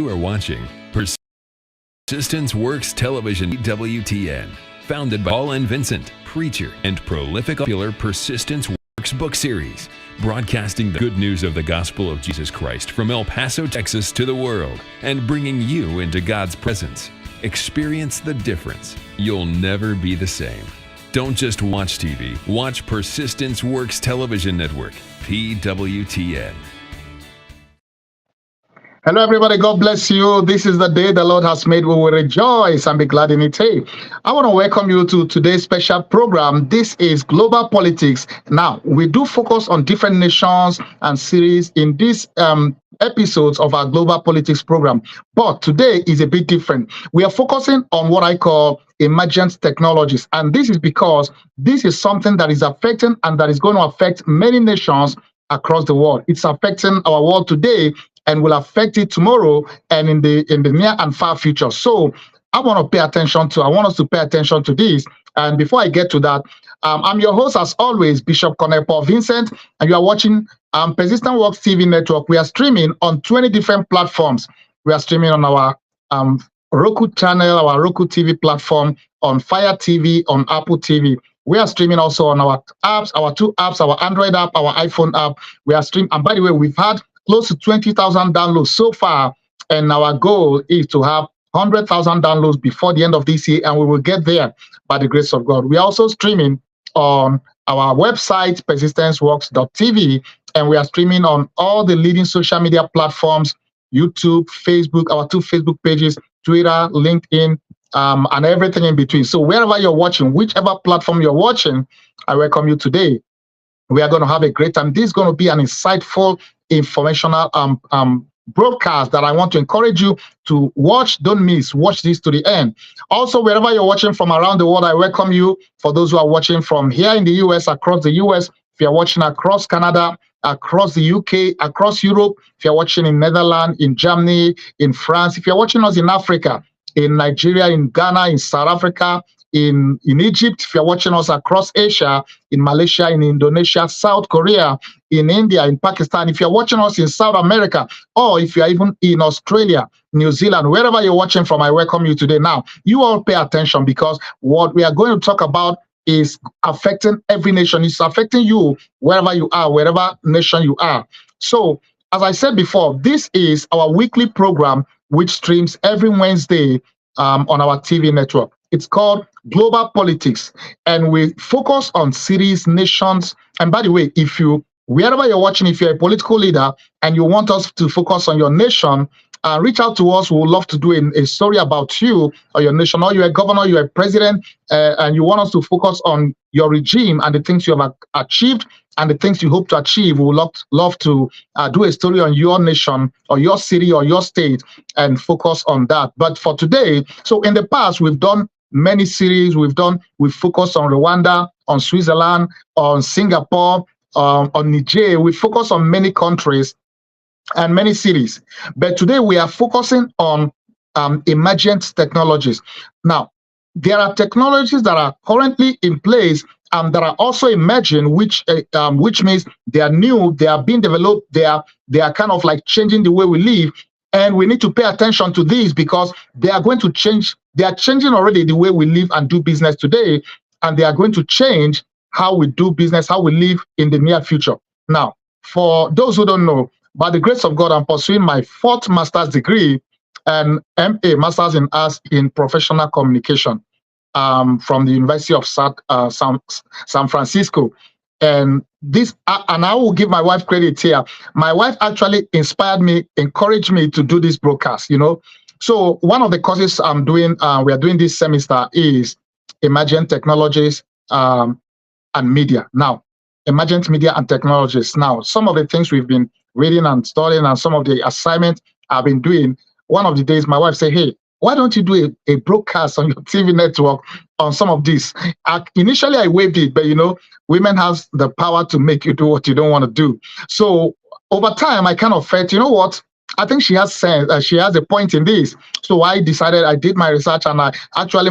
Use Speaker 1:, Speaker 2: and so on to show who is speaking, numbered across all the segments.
Speaker 1: You are watching Persistence Works Television WTN, founded by Paul and Vincent, preacher and prolific popular Persistence Works book series, broadcasting the good news of the gospel of Jesus Christ from El Paso, Texas to the world, and bringing you into God's presence. Experience the difference. You'll never be the same. Don't just watch TV, watch Persistence Works Television Network, PWTN.
Speaker 2: Hello, everybody. God bless you. This is the day the Lord has made. We will rejoice and be glad in it. Hey, I want to welcome you to today's special program. This is Global Politics. Now, we do focus on different nations and series in these episodes of our Global Politics program. But today is a bit different. We are focusing on what I call emergent technologies. And this is because this is something that is affecting and that is going to affect many nations across the world. It's affecting our world today and will affect it tomorrow and in the near and far future. So I want us to pay attention to this. And before I get to that, I'm your host, as always, Bishop Paul Vincent, and you are watching Persistent Works TV Network. We are streaming on 20 different platforms. We are streaming on our Roku channel, our Roku TV platform, on Fire TV, on Apple TV. We are streaming also on our apps, our two apps, our Android app, our iPhone app. We are streaming, and by the way, we've had close to 20,000 downloads so far, and our goal is to have 100,000 downloads before the end of this year, and we will get there by the grace of God. We are also streaming on our website, persistenceworks.tv, and we are streaming on all the leading social media platforms, YouTube, Facebook, our two Facebook pages, Twitter, LinkedIn, and everything in between. So wherever you're watching, whichever platform you're watching, I welcome you today. We are going to have a great time. This is going to be an insightful, informational broadcast that I want to encourage you to watch. Don't miss. Watch this to the end. Also, wherever you're watching from around the world, I welcome you. For those who are watching from here in the US, across the US, if you're watching across Canada, across the UK, across Europe, if you're watching in Netherlands, in Germany, in France, if you're watching us in Africa, in Nigeria, in Ghana, in South Africa, in Egypt, if you're watching us across Asia, in Malaysia, in Indonesia, South Korea, in India, in Pakistan, if you're watching us in South America, or if you're even in Australia, New Zealand, wherever you're watching from, I welcome you today. Now, you all pay attention, because what we are going to talk about is affecting every nation. It's affecting you wherever you are, wherever nation you are. So, as I said before, this is our weekly program, which streams every Wednesday on our TV network. It's called Global Politics, and we focus on cities, nations. And by the way, wherever you're watching, if you're a political leader and you want us to focus on your nation, reach out to us. We would love to do a story about you or your nation, or you're a governor, you're a president, and you want us to focus on your regime and the things you have achieved and the things you hope to achieve. We would love to do a story on your nation or your city or your state and focus on that. But for today, so in the past, we've done many series. We've focused on Rwanda, on Switzerland, on Singapore, on Niger. We focus on many countries and many cities. But today we are focusing on emergent technologies. Now, there are technologies that are currently in place and that are also emerging, which means they are new, they are being developed, they are kind of like changing the way we live. And we need to pay attention to these, because they are going to change. They are changing already the way we live and do business today, and they are going to change how we do business, how we live in the near future. Now, for those who don't know, by the grace of God, I'm pursuing my 4th master's degree and MA, Masters in Arts in Professional Communication, from the University of San Francisco. And I will give my wife credit here. My wife actually inspired me, encouraged me to do this broadcast, So one of the courses we are doing this semester is Emergent Technologies and Media. Now, Emergent Media and Technologies. Now, some of the things we've been reading and studying and some of the assignments I've been doing, one of the days my wife said, hey, why don't you do a broadcast on your TV network on some of this? Initially, I waived it, but women have the power to make you do what you don't want to do. So over time, I kind of felt, what? I think she has sense. She has a point in this. So I decided, I did my research, and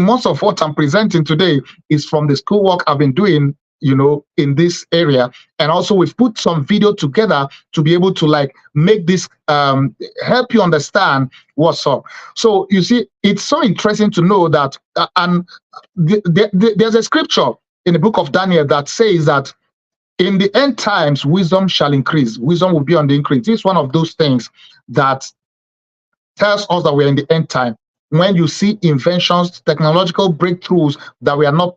Speaker 2: most of what I'm presenting today is from the schoolwork I've been doing in this area. And also we've put some video together to be able to like make this help you understand what's up. So you see, it's so interesting to know that there's a scripture in the book of Daniel that says that in the end times wisdom shall increase. Wisdom will be on the increase. This is one of those things that tells us that we're in the end time. When you see inventions, technological breakthroughs that were not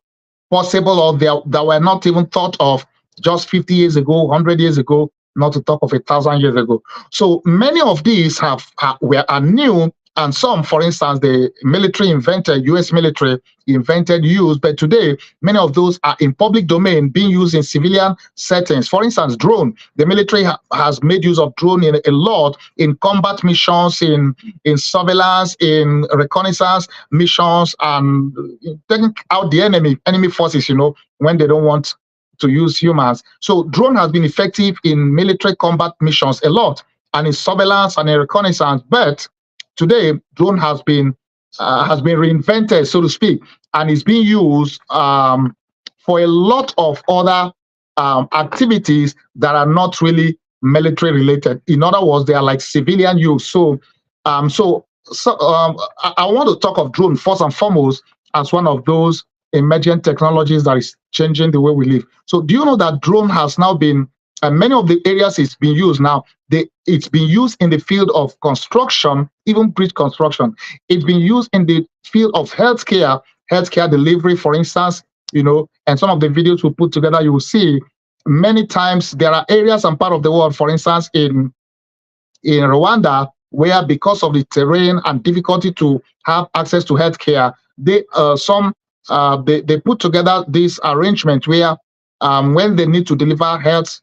Speaker 2: possible or that were not even thought of just 50 years ago, 100 years ago, not to talk of 1,000 years ago. So many of these are new, and some, for instance, the military invented, U.S. military invented, used, but today many of those are in public domain being used in civilian settings. For instance, drone. The military has made use of drone in a lot in combat missions, in surveillance, in reconnaissance missions, and taking out the enemy forces, when they don't want to use humans. So drone has been effective in military combat missions a lot, and in surveillance and in reconnaissance. But today, drone has been reinvented, so to speak, and is being used for a lot of other activities that are not really military related. In other words, they are like civilian use. So I want to talk of drone first and foremost as one of those emergent technologies that is changing the way we live. So do you know that drone has now been, many of the areas it's been used now, it's been used in the field of construction, even bridge construction. It's been used in the field of healthcare delivery, for instance, and some of the videos we put together, you will see many times there are areas and part of the world, for instance, in Rwanda, where because of the terrain and difficulty to have access to healthcare, they put together this arrangement where when they need to deliver health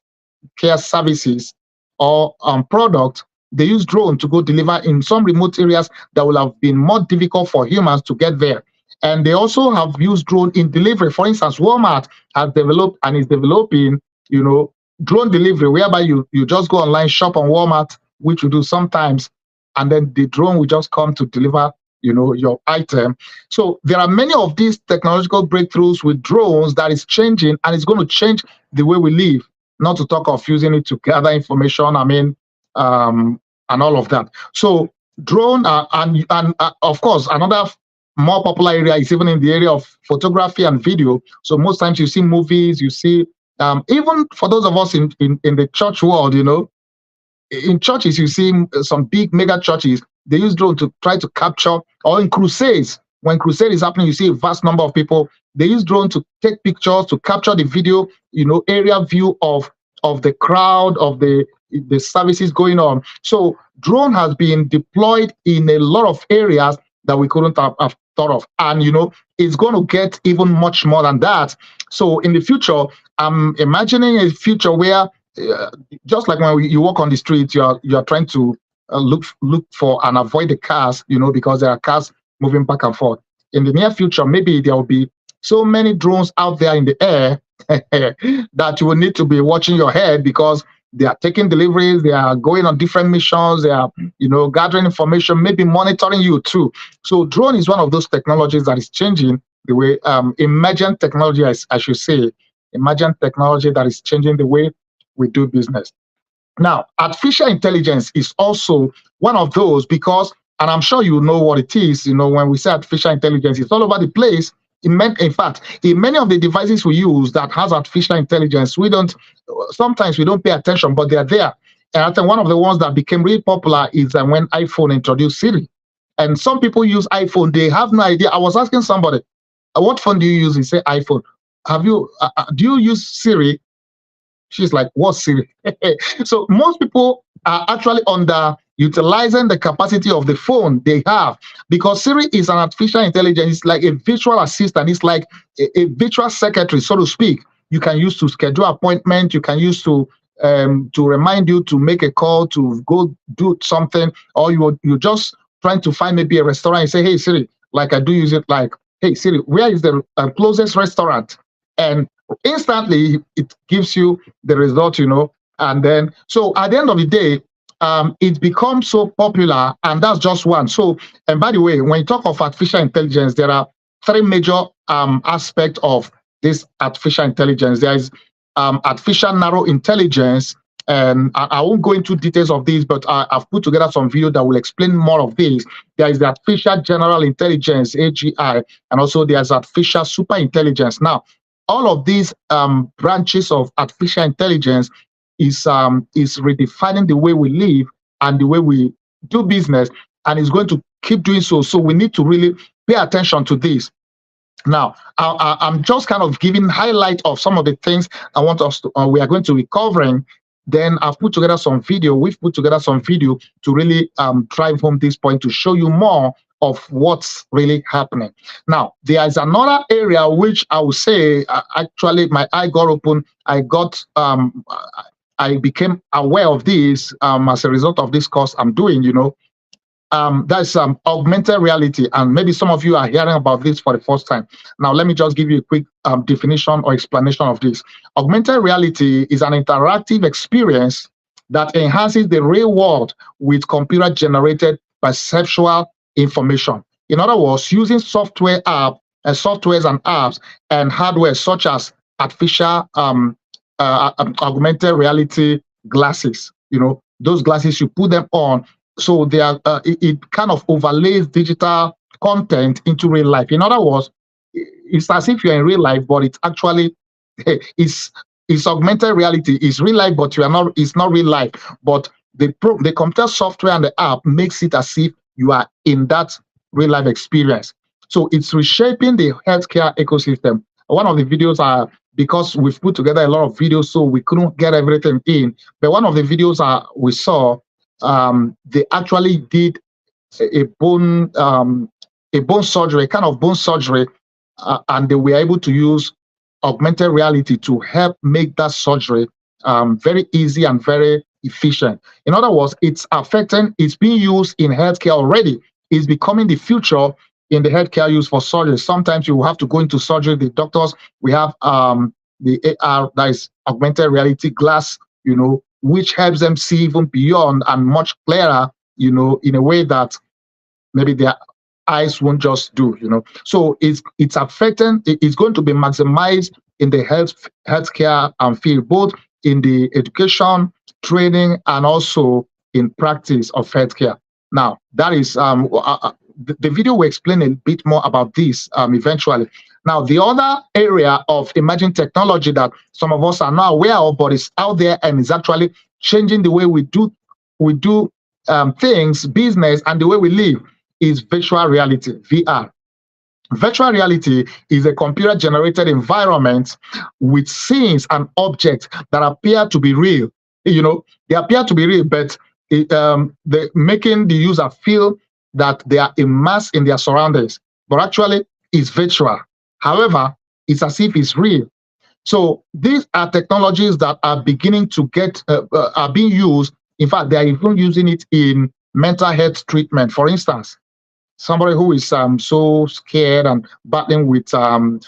Speaker 2: care services or product, they use drone to go deliver in some remote areas that will have been more difficult for humans to get there. And they also have used drone in delivery. For instance, Walmart has developed and is developing, drone delivery, whereby you just go online, shop on Walmart, which you do sometimes, and then the drone will just come to deliver, your item. So there are many of these technological breakthroughs with drones that is changing, and it's going to change the way we live. Not to talk of using it to gather information, and all of that. So drone, and of course, another more popular area is even in the area of photography and video. So most times you see movies, you see, even for those of us in the church world, in churches, you see some big mega churches, they use drone to try to capture, or in crusades, when crusade is happening, you see a vast number of people. They use drone to take pictures, to capture the video, area view of the crowd, of the services going on. So drone has been deployed in a lot of areas that we couldn't have thought of. And, it's going to get even much more than that. So in the future, I'm imagining a future where just like when you walk on the street, you are trying to look for and avoid the cars, because there are cars moving back and forth. In the near future, maybe there will be so many drones out there in the air that you will need to be watching your head, because they are taking deliveries, they are going on different missions, they are, gathering information, maybe monitoring you too. So drone is one of those technologies that is changing the way, emergent technology, I should say, emergent technology that is changing the way we do business. Now, artificial intelligence is also one of those, because, and I'm sure you know what it is, when we say artificial intelligence, it's all over the place. In fact, in many of the devices we use that has artificial intelligence, sometimes we don't pay attention, but they are there. And I think one of the ones that became really popular is when iPhone introduced Siri. And some people use iPhone, they have no idea. I was asking somebody, what phone do you use? He said, iPhone. Do you use Siri? She's like, what's Siri? So most people are actually underutilizing the capacity of the phone they have, because Siri is an artificial intelligence. It's like a virtual assistant. It's like a virtual secretary, so to speak. You can use to schedule appointment. You can use to remind you to make a call, to go do something, or you're just trying to find maybe a restaurant and say, hey, Siri, like I do use it, like, hey, Siri, where is the closest restaurant? And instantly it gives you the result, and then, so at the end of the day, it becomes so popular, and that's just one. So, and by the way, when you talk of artificial intelligence, there are three major aspects of this artificial intelligence. There is artificial narrow intelligence, and I won't go into details of this, but I've put together some video that will explain more of this. There is the artificial general intelligence, AGI, and also there's artificial super intelligence. Now, all of these branches of artificial intelligence is redefining the way we live and the way we do business, and is going to keep doing so. So we need to really pay attention to this. Now, I'm just kind of giving highlight of some of the things I want us to, we are going to be covering. Then I've put together some video. We've put together some video to really drive home this point, to show you more of what's really happening. Now, there is another area which I would say actually my eye got open. I became aware of this as a result of this course I'm doing. That's augmented reality, and maybe some of you are hearing about this for the first time. Now, let me just give you a quick definition or explanation of this. Augmented reality is an interactive experience that enhances the real world with computer-generated perceptual information. In other words, using softwares and apps and hardware such as artificial augmented reality glasses. Those glasses, you put them on, so they are it kind of overlays digital content into real life. In other words, it's as if you're in real life, but it's actually it's augmented reality. It's real life, but you are not. It's not real life. But the computer software and the app makes it as if you are in that real life experience. So it's reshaping the healthcare ecosystem. One of the videos are, because we've put together a lot of videos, so we couldn't get everything in. But one of the videos we saw, they actually did a bone surgery, kind of bone surgery, and they were able to use augmented reality to help make that surgery very easy and very efficient. In other words, it's being used in healthcare already. It's becoming the future in the healthcare use for surgery. Sometimes you have to go into surgery. The doctors, we have the AR, that is augmented reality glass, which helps them see even beyond and much clearer, in a way that maybe their eyes won't just do, So it's going to be maximized in the healthcare field, both in the education, training, and also in practice of healthcare. Now, that is the video will explain a bit more about this eventually. Now, the other area of emerging technology that some of us are not aware of, but is out there and is actually changing the way we do things, business, and the way we live, is virtual reality, VR. Virtual reality is a computer-generated environment with scenes and objects that appear to be real. They appear to be real, but they're making the user feel that they are immersed in their surroundings, but actually it's virtual. However, it's as if it's real. So these are technologies that are beginning to are being used. In fact, they are even using it in mental health treatment. For instance, somebody who is so scared and battling with some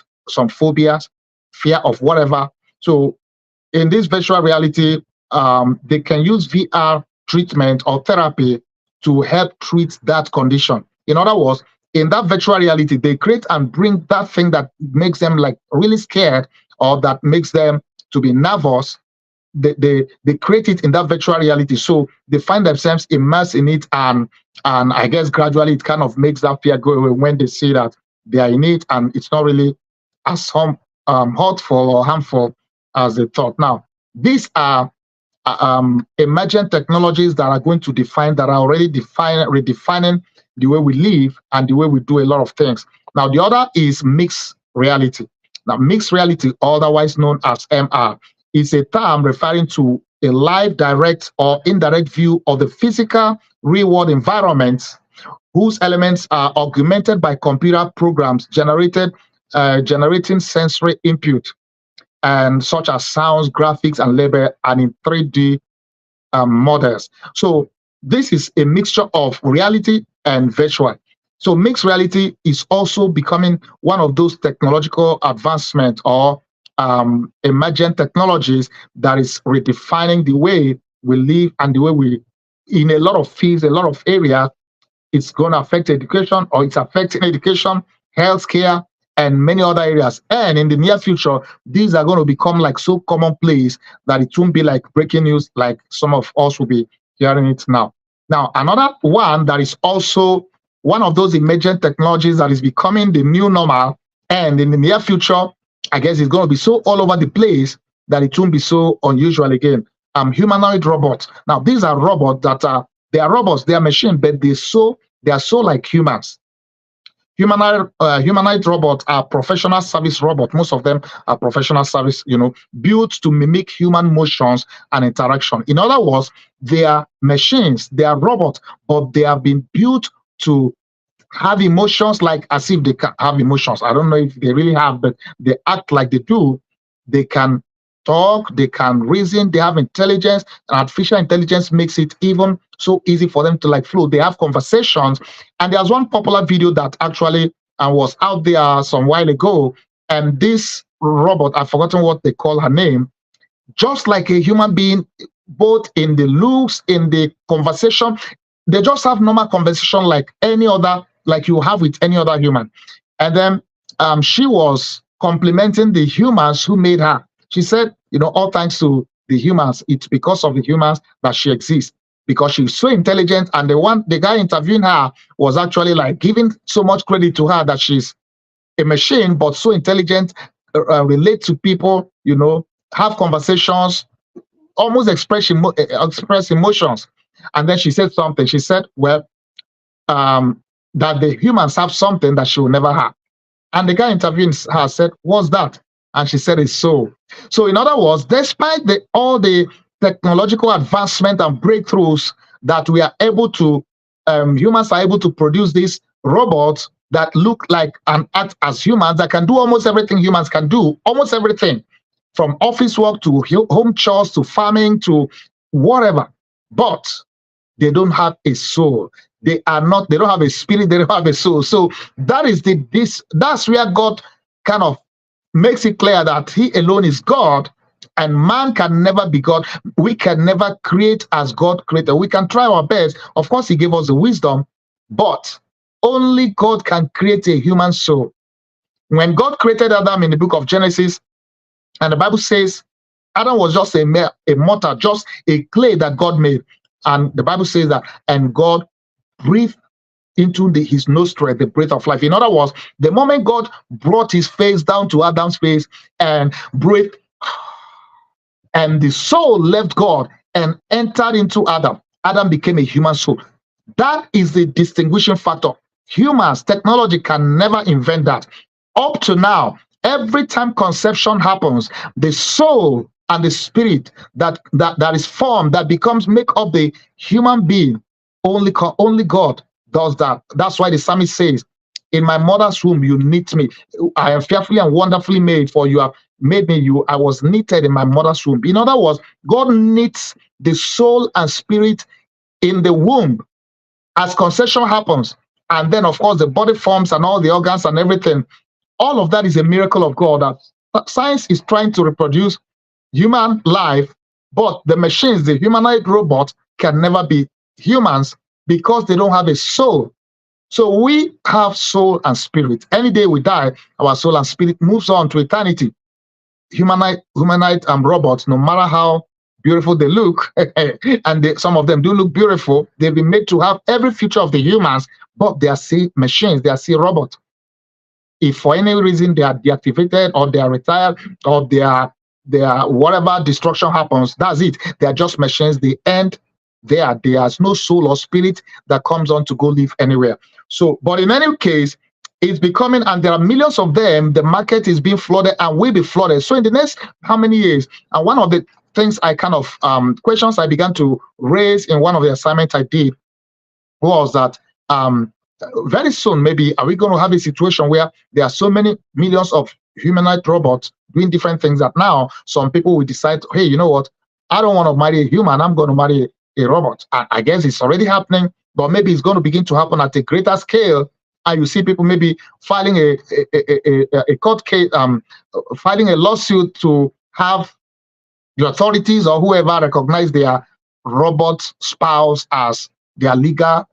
Speaker 2: phobias, fear of whatever. So in this virtual reality, they can use VR treatment or therapy to help treat that condition. In other words, in that virtual reality, they create and bring that thing that makes them like really scared or that makes them to be nervous. They create it in that virtual reality, so they find themselves immersed in it, and I guess gradually it kind of makes that fear go away when they see that they are in it and it's not really as hurtful or harmful as they thought. Now, these are emergent technologies that are going to already redefining the way we live and the way we do a lot of things. Now, the other is mixed reality. Now, mixed reality, otherwise known as MR, is a term referring to a live, direct, or indirect view of the physical real-world environment whose elements are augmented by computer programs generating sensory input, and such as sounds, graphics, and label, and in 3D models. So this is a mixture of reality and virtual. So mixed reality is also becoming one of those technological advancements or emergent technologies that is redefining the way we live and the way we, in a lot of fields, a lot of areas. It's going to affect education, or it's affecting education, healthcare, and many other areas. And in the near future, these are going to become like so commonplace that it won't be like breaking news like some of us will be hearing it now. Now, another one that is also one of those emergent technologies that is becoming the new normal, and in the near future, I guess it's going to be so all over the place that it won't be so unusual again. Humanoid robots. Now, these are robots that they are robots, they are machines, but they are so like humans. Humanoid robots are professional service robots. Most of them are professional service, built to mimic human motions and interaction. In other words, they are machines, they are robots, but they have been built to have emotions like as if they can have emotions. I don't know if they really have, but they act like they do. They can talk, they can reason, they have intelligence, and artificial intelligence makes it even so easy for them to like flow. They have conversations. And there's one popular video that actually was out there some while ago. And this robot, I've forgotten what they call her name, just like a human being, both in the looks, in the conversation. They just have normal conversation like any other, like you have with any other human. And then she was complimenting the humans who made her. She said, all thanks to the humans, it's because of the humans that she exists, because she's so intelligent. And the guy interviewing her was actually like giving so much credit to her that she's a machine, but so intelligent, relate to people, have conversations, almost express emotions. And then she said something. She said, well, that the humans have something that she will never have. And the guy interviewing her said, what's that? And she said, it's soul. So in other words, despite all the technological advancement and breakthroughs that we are able to, humans are able to produce these robots that look like and act as humans, that can do almost everything humans can do, almost everything, from office work to home chores to farming to whatever. But they don't have a soul. They don't have a spirit, they don't have a soul. So that is that's where God kind of makes it clear that he alone is God, and man can never be God. We can never create as God created. We can try our best. Of course, he gave us the wisdom, but only God can create a human soul. When God created Adam in the book of Genesis, and the Bible says Adam was just a mortal, just a clay that God made. And the Bible says that, and God breathed into his nostril the breath of life. In other words, the moment God brought his face down to Adam's face and breathed, and the soul left God and entered into Adam, Adam became a human soul. That is the distinguishing factor. Humans, technology can never invent that. Up to now, every time conception happens, the soul and the spirit that is formed, that make up the human being, only God does that. That's why the psalmist says, in my mother's womb you knit me. I am fearfully and wonderfully made, for you have made me. I was knitted in my mother's womb. In other words, God knits the soul and spirit in the womb as conception happens. And then, of course, the body forms and all the organs and everything. All of that is a miracle of God. That science is trying to reproduce human life, but the machines, the humanoid robots, can never be humans because they don't have a soul. So we have soul and spirit. Any day we die, our soul and spirit moves on to eternity. Humanoid robots, no matter how beautiful they look, and some of them do look beautiful, they've been made to have every feature of the humans, but they are still machines, they are still robots. If for any reason they are deactivated or they are retired or they are whatever destruction happens, that's it. They are just machines. They end there. There's no soul or spirit that comes on to go live anywhere. So, but in any case, it's becoming, and there are millions of them. The market is being flooded and will be flooded. So in the next how many years? And one of the things I kind of questions I began to raise in one of the assignments I did was that very soon, maybe, are we going to have a situation where there are so many millions of humanoid robots doing different things that now some people will decide, hey, you know what? I don't want to marry a human. I'm going to marry a robot. I guess it's already happening, but maybe it's going to begin to happen at a greater scale. And you see people maybe filing a court case, filing a lawsuit to have the authorities or whoever recognize their robot spouse as their legal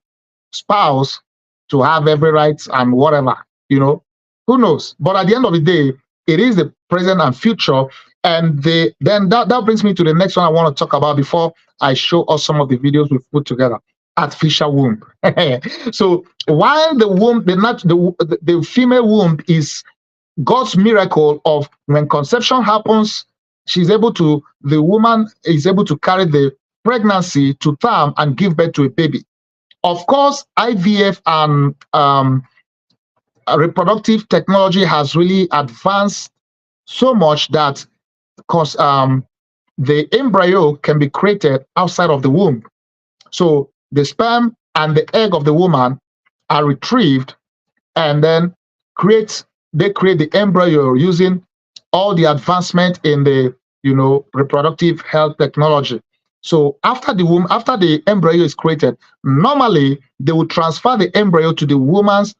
Speaker 2: spouse, to have every right and whatever, Who knows? But at the end of the day, it is the present and future. And then that brings me to the next one I want to talk about before I show us some of the videos we've put together. Artificial womb. So while the womb, the female womb is God's miracle of when conception happens, the woman is able to carry the pregnancy to term and give birth to a baby. Of course, IVF and reproductive technology has really advanced so much that the embryo can be created outside of the womb. So the sperm and the egg of the woman are retrieved, and then they create the embryo using all the advancement in the reproductive health technology. So after the embryo is created, normally they will transfer the embryo to the woman's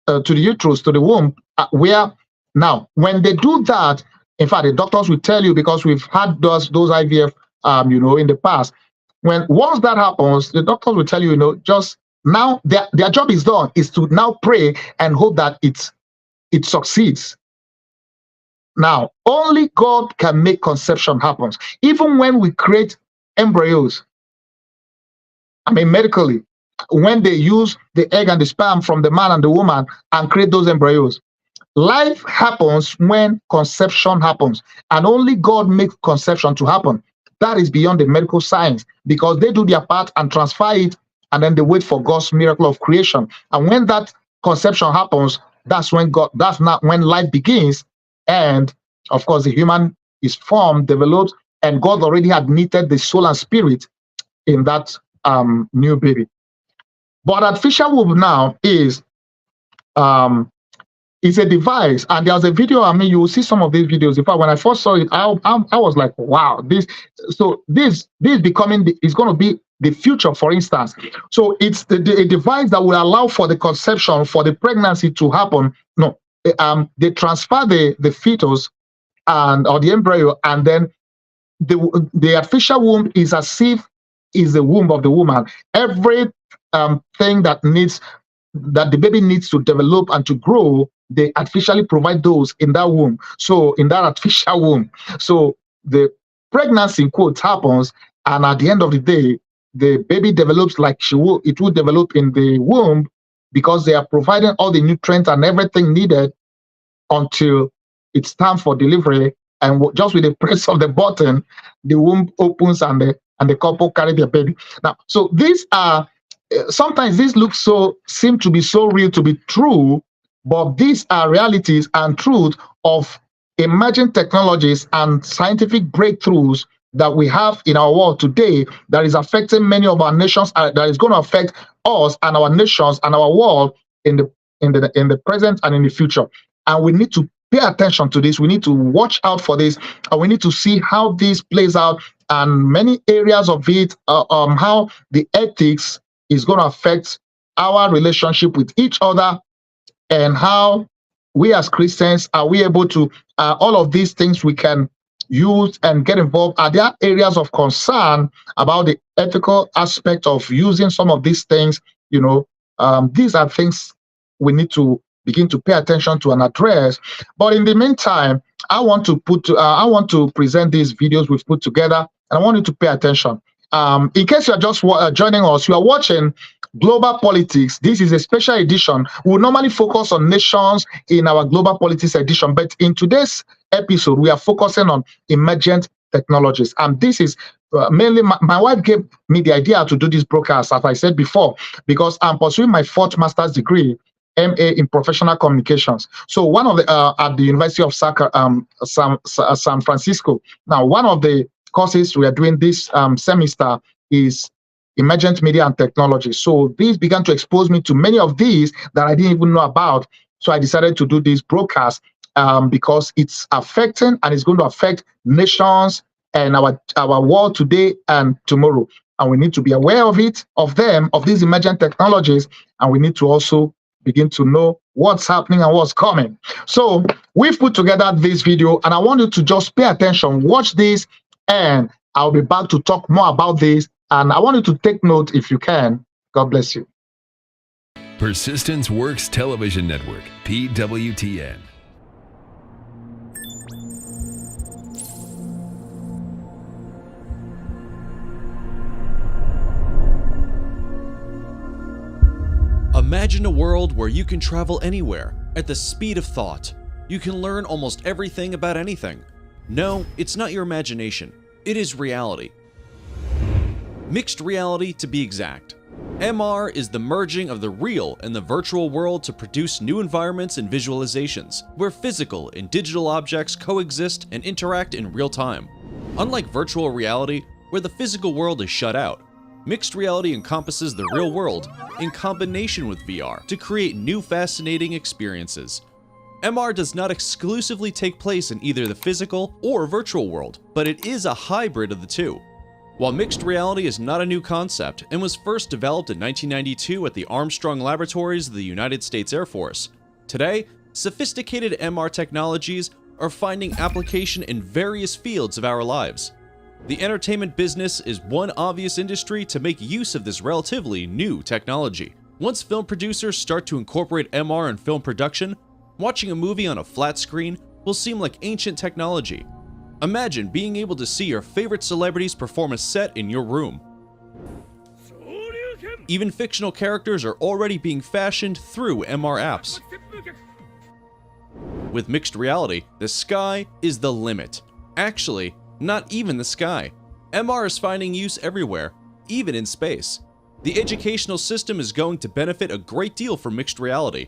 Speaker 2: to the uterus, to the womb, where now when they do that, in fact, the doctors will tell you, because we've had those IVF in the past. Once that happens, the doctors will tell you, just now their job is done, is to now pray and hope that it succeeds. Now, only God can make conception happen. Even when we create embryos, medically, when they use the egg and the sperm from the man and the woman and create those embryos, life happens when conception happens, and only God makes conception to happen. That is beyond the medical science, because they do their part and transfer it, and then they wait for God's miracle of creation. And when that conception happens, that's not when life begins. And of course, the human is formed, developed, and God already had knitted the soul and spirit in that new baby. But artificial womb now is a device, and there's a video. You will see some of these videos. In fact, when I first saw it, I was like, wow, this is going to be the future. For instance, so it's a device that will allow for the conception, for the pregnancy to happen. No, they transfer the fetus or the embryo, and then the artificial womb is as if is the womb of the woman. Every thing that the baby needs to develop and to grow, they artificially provide those in that womb. So in that artificial womb, so the pregnancy in quotes happens, and at the end of the day, the baby develops like it will develop in the womb, because they are providing all the nutrients and everything needed until it's time for delivery. And just with the press of the button, the womb opens and the couple carry their baby. Now, so these are sometimes these seem to be so real to be true, but these are realities and truth of emerging technologies and scientific breakthroughs that we have in our world today that is affecting many of our nations, that is going to affect us and our nations and our world in the present and in the future. And we need to pay attention to this. We need to watch out for this, and we need to see how this plays out, and many areas of it, how the ethics is going to affect our relationship with each other, and how we as Christians are we able to all of these things we can use and get involved. Are there areas of concern about the ethical aspect of using some of these things? These are things we need to begin to pay attention to and address. But in the meantime, I want to present these videos we've put together, and I want you to pay attention. In case you are just joining us, you are watching Global Politics. This is a special edition. We will normally focus on nations in our Global Politics edition, but in today's episode, we are focusing on emergent technologies. And this is mainly my wife gave me the idea to do this broadcast, as I said before, because I'm pursuing my 4th master's degree, MA in professional communications. So one of the at the University of San Francisco. Now, one of the courses we are doing this semester is emergent media and technology. So these began to expose me to many of these that I didn't even know about. So I decided to do this broadcast because it's affecting and it's going to affect nations and our world today and tomorrow. And we need to be aware of these emergent technologies, and we need to also begin to know what's happening and what's coming. So we've put together this video, and I want you to just pay attention, watch this, and I'll be back to talk more about this. And I want you to take note if you can. God bless you.
Speaker 1: Persistence Works Television Network, PWTN.
Speaker 3: Imagine a world where you can travel anywhere at the speed of thought. You can learn almost everything about anything. No, it's not your imagination. It is reality. Mixed reality, to be exact. MR is the merging of the real and the virtual world to produce new environments and visualizations, where physical and digital objects coexist and interact in real time. Unlike virtual reality, where the physical world is shut out, mixed reality encompasses the real world in combination with VR to create new fascinating experiences. MR does not exclusively take place in either the physical or virtual world, but it is a hybrid of the two. While mixed reality is not a new concept and was first developed in 1992 at the Armstrong Laboratories of the United States Air Force, today, sophisticated MR technologies are finding application in various fields of our lives. The entertainment business is one obvious industry to make use of this relatively new technology. Once film producers start to incorporate MR in film production, watching a movie on a flat screen will seem like ancient technology. Imagine being able to see your favorite celebrities perform a set in your room. Even fictional characters are already being fashioned through MR apps. With mixed reality, the sky is the limit. Actually, not even the sky. MR is finding use everywhere, even in space. The educational system is going to benefit a great deal from mixed reality.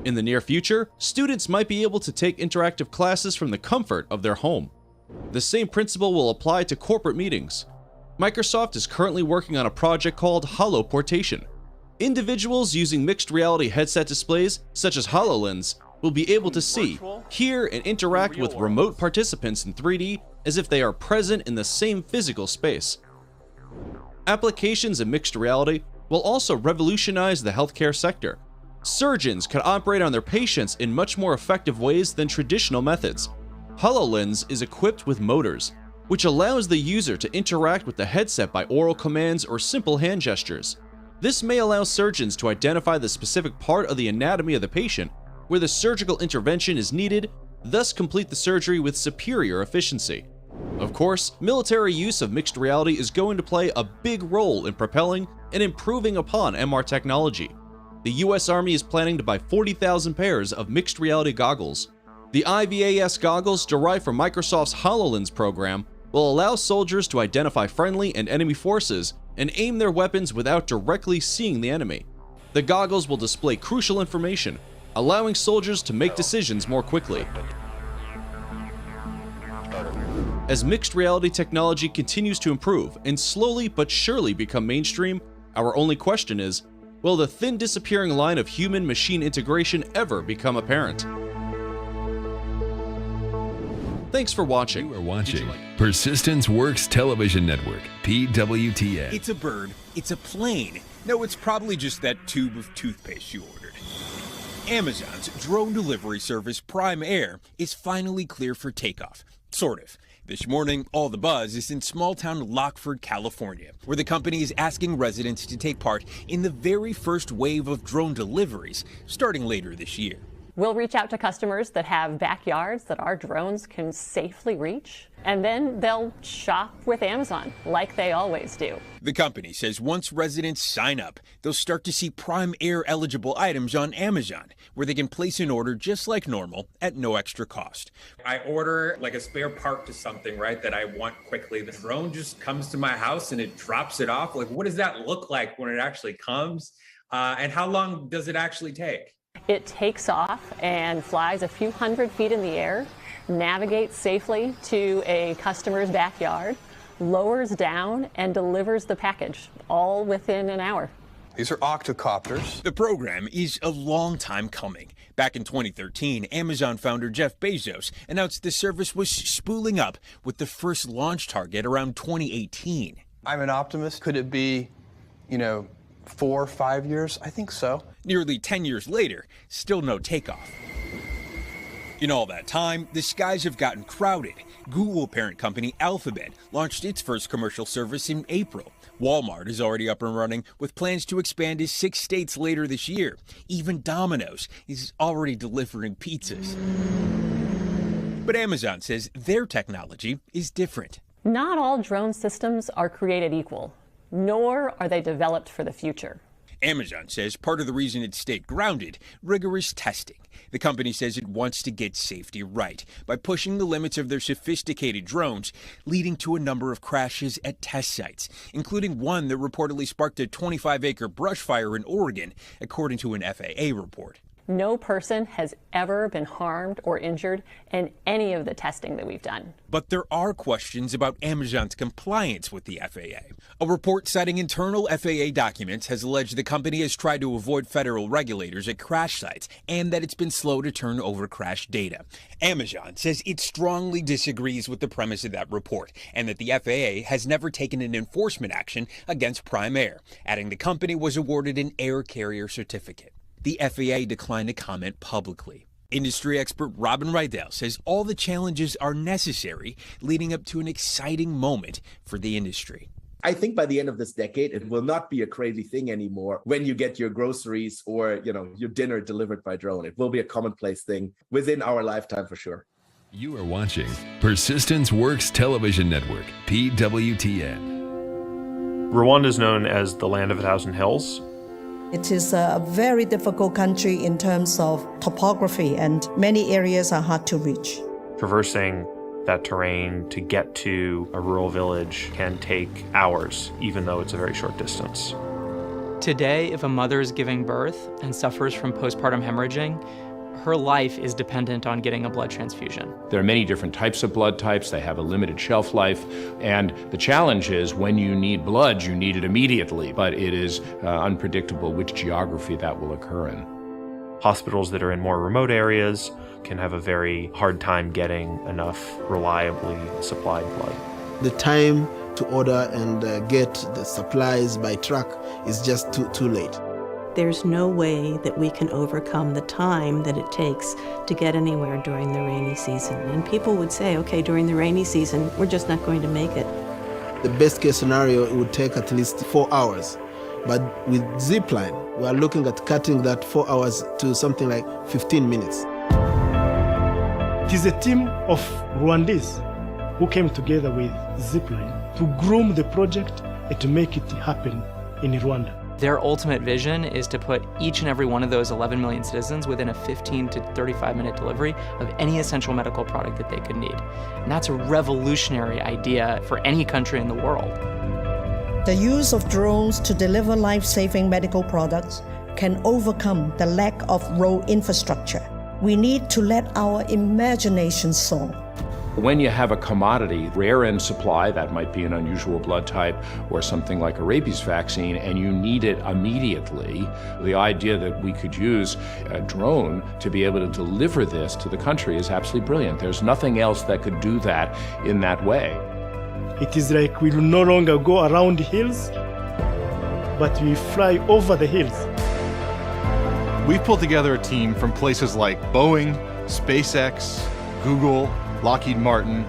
Speaker 3: In the near future, students might be able to take interactive classes from the comfort of their home. The same principle will apply to corporate meetings. Microsoft is currently working on a project called HoloPortation. Individuals using mixed reality headset displays, such as HoloLens, will be able to see, hear, and interact with remote participants in 3D as if they are present in the same physical space. Applications of mixed reality will also revolutionize the healthcare sector. Surgeons can operate on their patients in much more effective ways than traditional methods. HoloLens is equipped with motors, which allows the user to interact with the headset by oral commands or simple hand gestures. This may allow surgeons to identify the specific part of the anatomy of the patient where the surgical intervention is needed, thus complete the surgery with superior efficiency. Of course, military use of mixed reality is going to play a big role in propelling and improving upon MR technology. The US Army is planning to buy 40,000 pairs of mixed reality goggles. The IVAS goggles derived from Microsoft's HoloLens program will allow soldiers to identify friendly and enemy forces and aim their weapons without directly seeing the enemy. The goggles will display crucial information, allowing soldiers to make decisions more quickly. As mixed reality technology continues to improve and slowly but surely become mainstream, our only question is, will the thin disappearing line of human-machine integration ever become apparent? Thanks for watching.
Speaker 1: You are watching Persistence Works Television Network, PWTN.
Speaker 4: It's a bird. It's a plane. No, it's probably just that tube of toothpaste you ordered. Amazon's drone delivery service Prime Air is finally clear for takeoff. Sort of. This morning, all the buzz is in small-town Lockford, California, where the company is asking residents to take part in the very first wave of drone deliveries starting later this year.
Speaker 5: We'll reach out to customers that have backyards that our drones can safely reach, and then they'll shop with Amazon like they always do.
Speaker 4: The company says once residents sign up, they'll start to see Prime Air eligible items on Amazon, where they can place an order just like normal at no extra cost.
Speaker 6: I order like a spare part to something, right, that I want quickly. The drone just comes to my house and it drops it off. Like, what does that look like when it actually comes? And how long does it actually take?
Speaker 5: It takes off and flies a few hundred feet in the air, navigates safely to a customer's backyard, lowers down, and delivers the package, all within an hour.
Speaker 7: These are octocopters.
Speaker 4: The program is a long time coming. Back in 2013, Amazon founder Jeff Bezos announced the service was spooling up with the first launch target around 2018.
Speaker 7: I'm an optimist. Could it be, 4 or 5 years? I think so.
Speaker 4: Nearly 10 years later, still no takeoff. In all that time, the skies have gotten crowded. Google parent company Alphabet launched its first commercial service in April, Walmart is already up and running with plans to expand to 6 states later this year. Even Domino's is already delivering pizzas. But Amazon says their technology is different.
Speaker 5: Not all drone systems are created equal, nor are they developed for the future.
Speaker 4: Amazon says part of the reason it stayed grounded, rigorous testing. The company says it wants to get safety right by pushing the limits of their sophisticated drones, leading to a number of crashes at test sites, including one that reportedly sparked a 25-acre brush fire in Oregon, according to an FAA report.
Speaker 5: No person has ever been harmed or injured in any of the testing that we've done.
Speaker 4: But there are questions about Amazon's compliance with the FAA. A report citing internal FAA documents has alleged the company has tried to avoid federal regulators at crash sites and that it's been slow to turn over crash data. Amazon says it strongly disagrees with the premise of that report and that the FAA has never taken an enforcement action against Prime Air, adding the company was awarded an air carrier certificate. The FAA declined to comment publicly. Industry expert Robin Rydell says all the challenges are necessary, leading up to an exciting moment for the industry.
Speaker 8: I think by the end of this decade, it will not be a crazy thing anymore when you get your groceries or, your dinner delivered by drone. It will be a commonplace thing within our lifetime for sure.
Speaker 1: You are watching Persistence Works Television Network, PWTN.
Speaker 9: Rwanda is known as the land of 1,000 hills.
Speaker 10: It is a very difficult country in terms of topography, and many areas are hard to reach.
Speaker 9: Traversing that terrain to get to a rural village can take hours, even though it's a very short distance.
Speaker 11: Today, if a mother is giving birth and suffers from postpartum hemorrhaging, her life is dependent on getting a blood transfusion.
Speaker 12: There are many different types of blood types. They have a limited shelf life. And the challenge is when you need blood, you need it immediately. But it is unpredictable which geography that will occur in.
Speaker 9: Hospitals that are in more remote areas can have a very hard time getting enough reliably supplied blood.
Speaker 13: The time to order and get the supplies by truck is just too late.
Speaker 14: There's no way that we can overcome the time that it takes to get anywhere during the rainy season. And people would say, okay, during the rainy season, we're just not going to make it.
Speaker 13: The best case scenario, it would take at least 4 hours. But with Zipline, we are looking at cutting that 4 hours to something like 15 minutes.
Speaker 15: It is a team of Rwandese who came together with Zipline to groom the project and to make it happen in Rwanda.
Speaker 11: Their ultimate vision is to put each and every one of those 11 million citizens within a 15 to 35-minute delivery of any essential medical product that they could need. And that's a revolutionary idea for any country in the world.
Speaker 10: The use of drones to deliver life-saving medical products can overcome the lack of road infrastructure. We need to let our imagination soar.
Speaker 12: When you have a commodity, rare in supply, that might be an unusual blood type or something like a rabies vaccine, and you need it immediately, the idea that we could use a drone to be able to deliver this to the country is absolutely brilliant. There's nothing else that could do that in that way.
Speaker 15: It is like we will no longer go around hills, but we fly over the hills.
Speaker 16: We've pulled together a team from places like Boeing, SpaceX, Google, Lockheed Martin.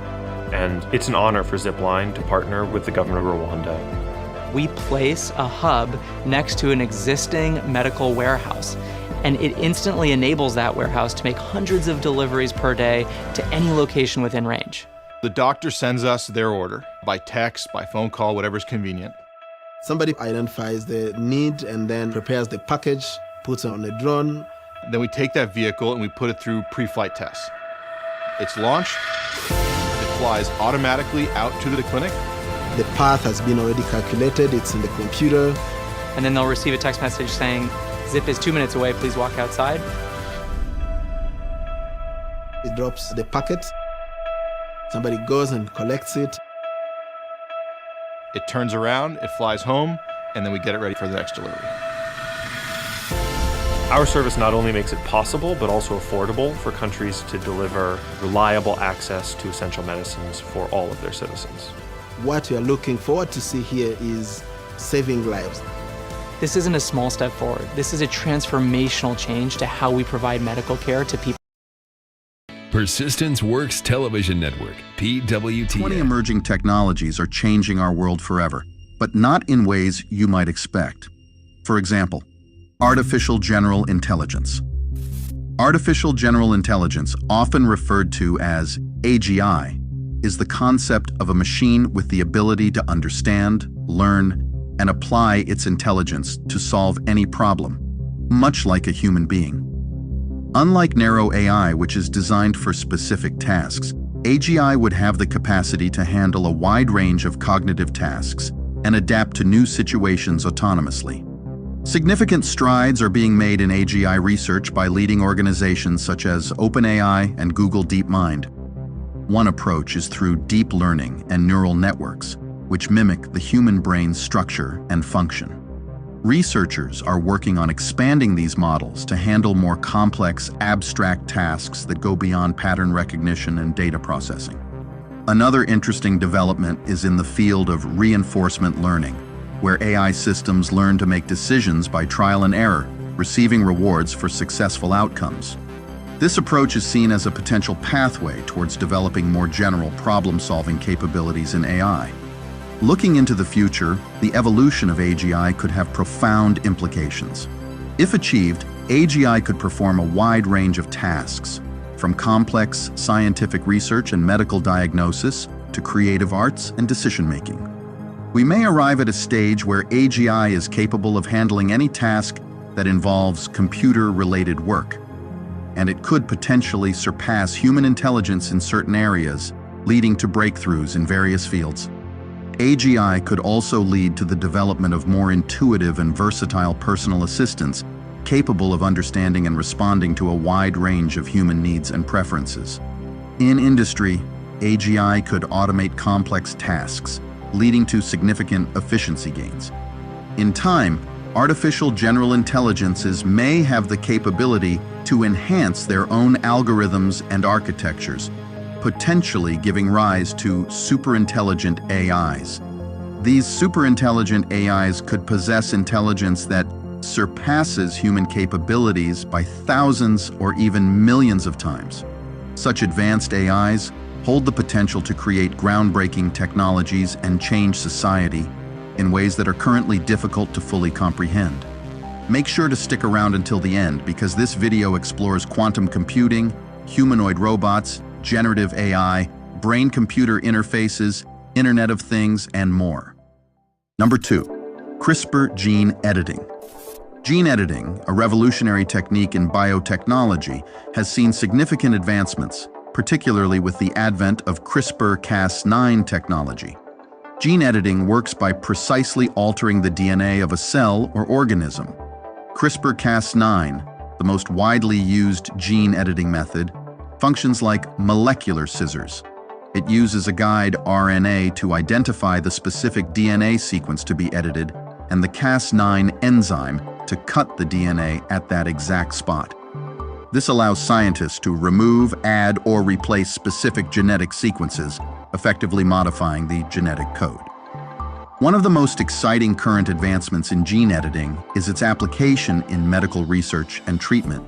Speaker 9: And it's an honor for Zipline to partner with the government of Rwanda.
Speaker 11: We place a hub next to an existing medical warehouse, and it instantly enables that warehouse to make hundreds of deliveries per day to any location within range.
Speaker 16: The doctor sends us their order by text, by phone call, whatever's convenient.
Speaker 13: Somebody identifies the need and then prepares the package, puts it on the drone.
Speaker 16: Then we take that vehicle and we put it through pre-flight tests. It's launched, it flies automatically out to the clinic.
Speaker 13: The path has been already calculated, it's in the computer.
Speaker 11: And then they'll receive a text message saying, Zip is 2 minutes away, please walk outside.
Speaker 13: It drops the packet, somebody goes and collects it.
Speaker 16: It turns around, it flies home, and then we get it ready for the next delivery.
Speaker 9: Our service not only makes it possible, but also affordable for countries to deliver reliable access to essential medicines for all of their citizens.
Speaker 13: What we are looking forward to see here is saving lives.
Speaker 11: This isn't a small step forward. This is a transformational change to how we provide medical care to people.
Speaker 1: Persistence Works Television Network, PWTN.
Speaker 17: 20 emerging technologies are changing our world forever. but not in ways you might expect. For example, artificial general intelligence. Artificial general intelligence, often referred to as AGI, is the concept of a machine with the ability to understand, learn, and apply its intelligence to solve any problem, much like a human being. Unlike narrow AI, which is designed for specific tasks, AGI would have the capacity to handle a wide range of cognitive tasks and adapt to new situations autonomously. Significant strides are being made in AGI research by leading organizations such as OpenAI and Google DeepMind. One approach is through deep learning and neural networks, which mimic the human brain's structure and function. Researchers are working on expanding these models to handle more complex, abstract tasks that go beyond pattern recognition and data processing. Another interesting development is in the field of reinforcement learning, where AI systems learn to make decisions by trial and error, receiving rewards for successful outcomes. This approach is seen as a potential pathway towards developing more general problem-solving capabilities in AI. Looking into the future, the evolution of AGI could have profound implications. If achieved, AGI could perform a wide range of tasks, from complex scientific research and medical diagnosis to creative arts and decision-making. We may arrive at a stage where AGI is capable of handling any task that involves computer-related work, and it could potentially surpass human intelligence in certain areas, leading to breakthroughs in various fields. AGI could also lead to the development of more intuitive and versatile personal assistants capable of understanding and responding to a wide range of human needs and preferences. In industry, AGI could automate complex tasks, leading to significant efficiency gains. In time, artificial general intelligences may have the capability to enhance their own algorithms and architectures, potentially giving rise to superintelligent AIs. These superintelligent AIs could possess intelligence that surpasses human capabilities by thousands or even millions of times. Such advanced AIs hold the potential to create groundbreaking technologies and change society in ways that are currently difficult to fully comprehend. Make sure to stick around until the end because this video explores quantum computing, humanoid robots, generative AI, brain-computer interfaces, Internet of Things, and more. Number 2, CRISPR gene editing. Gene editing, a revolutionary technique in biotechnology, has seen significant advancements, particularly with the advent of CRISPR-Cas9 technology. Gene editing works by precisely altering the DNA of a cell or organism. CRISPR-Cas9, the most widely used gene editing method, functions like molecular scissors. It uses a guide RNA to identify the specific DNA sequence to be edited and the Cas9 enzyme to cut the DNA at that exact spot. This allows scientists to remove, add, or replace specific genetic sequences, effectively modifying the genetic code. One of the most exciting current advancements in gene editing is its application in medical research and treatment.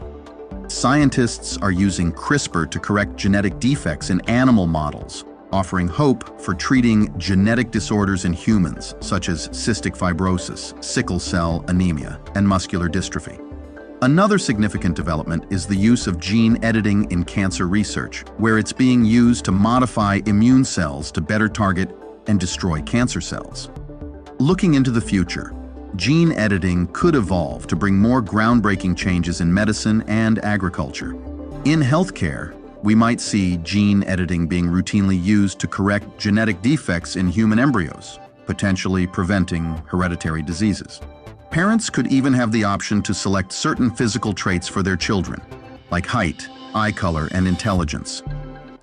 Speaker 17: Scientists are using CRISPR to correct genetic defects in animal models, offering hope for treating genetic disorders in humans, such as cystic fibrosis, sickle cell anemia, and muscular dystrophy. Another significant development is the use of gene editing in cancer research, where it's being used to modify immune cells to better target and destroy cancer cells. Looking into the future, gene editing could evolve to bring more groundbreaking changes in medicine and agriculture. In healthcare, we might see gene editing being routinely used to correct genetic defects in human embryos, potentially preventing hereditary diseases. Parents could even have the option to select certain physical traits for their children, like height, eye color, and intelligence.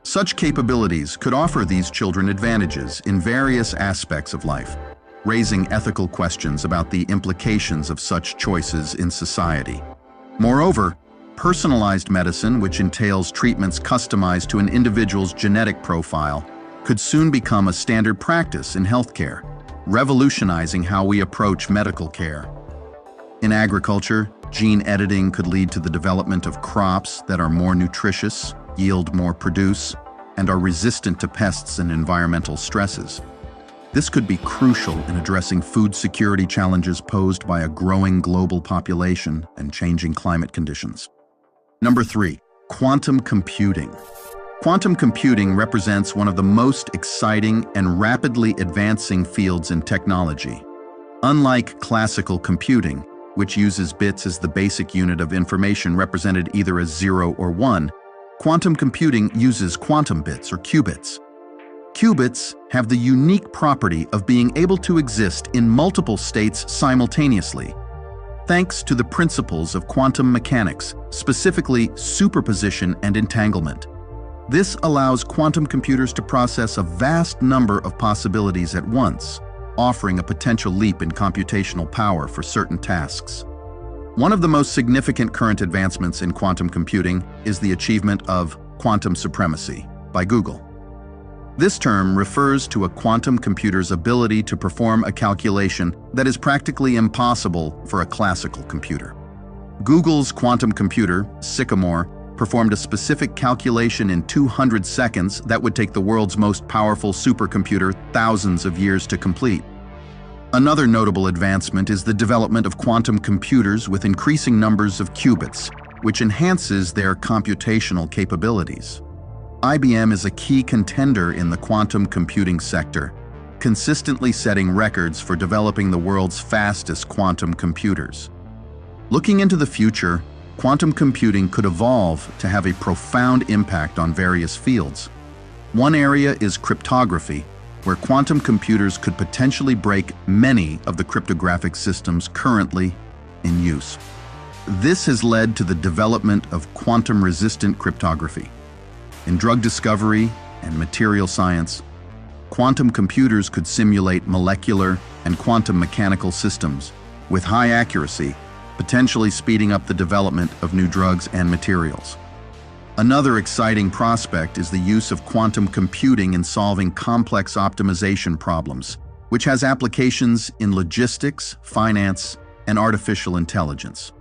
Speaker 17: Such capabilities could offer these children advantages in various aspects of life, raising ethical questions about the implications of such choices in society. Moreover, personalized medicine, which entails treatments customized to an individual's genetic profile, could soon become a standard practice in healthcare, revolutionizing how we approach medical care. In agriculture, gene editing could lead to the development of crops that are more nutritious, yield more produce, and are resistant to pests and environmental stresses. This could be crucial in addressing food security challenges posed by a growing global population and changing climate conditions. Number 3, quantum computing. Quantum computing represents one of the most exciting and rapidly advancing fields in technology. Unlike classical computing, which uses bits as the basic unit of information represented either as 0 or 1, quantum computing uses quantum bits or qubits. Qubits have the unique property of being able to exist in multiple states simultaneously, thanks to the principles of quantum mechanics, specifically superposition and entanglement. This allows quantum computers to process a vast number of possibilities at once, offering a potential leap in computational power for certain tasks. One of the most significant current advancements in quantum computing is the achievement of quantum supremacy by Google. This term refers to a quantum computer's ability to perform a calculation that is practically impossible for a classical computer. Google's quantum computer, Sycamore, performed a specific calculation in 200 seconds that would take the world's most powerful supercomputer thousands of years to complete. Another notable advancement is the development of quantum computers with increasing numbers of qubits, which enhances their computational capabilities. IBM is a key contender in the quantum computing sector, consistently setting records for developing the world's fastest quantum computers. Looking into the future, quantum computing could evolve to have a profound impact on various fields. One area is cryptography, where quantum computers could potentially break many of the cryptographic systems currently in use. This has led to the development of quantum-resistant cryptography. In drug discovery and material science, quantum computers could simulate molecular and quantum mechanical systems with high accuracy, potentially speeding up the development of new drugs and materials. Another exciting prospect is the use of quantum computing in solving complex optimization problems, which has applications in logistics, finance, and artificial intelligence.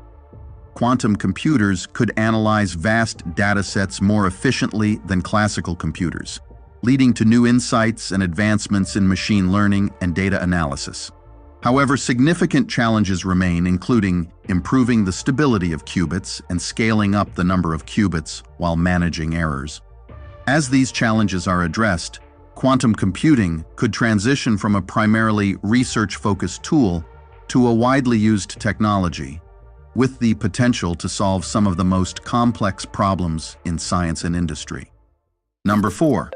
Speaker 17: Quantum computers could analyze vast data sets more efficiently than classical computers, leading to new insights and advancements in machine learning and data analysis. However, significant challenges remain, including improving the stability of qubits and scaling up the number of qubits while managing errors. As these challenges are addressed, quantum computing could transition from a primarily research-focused tool to a widely used technology, with the potential to solve some of the most complex problems in science and industry. Number 4,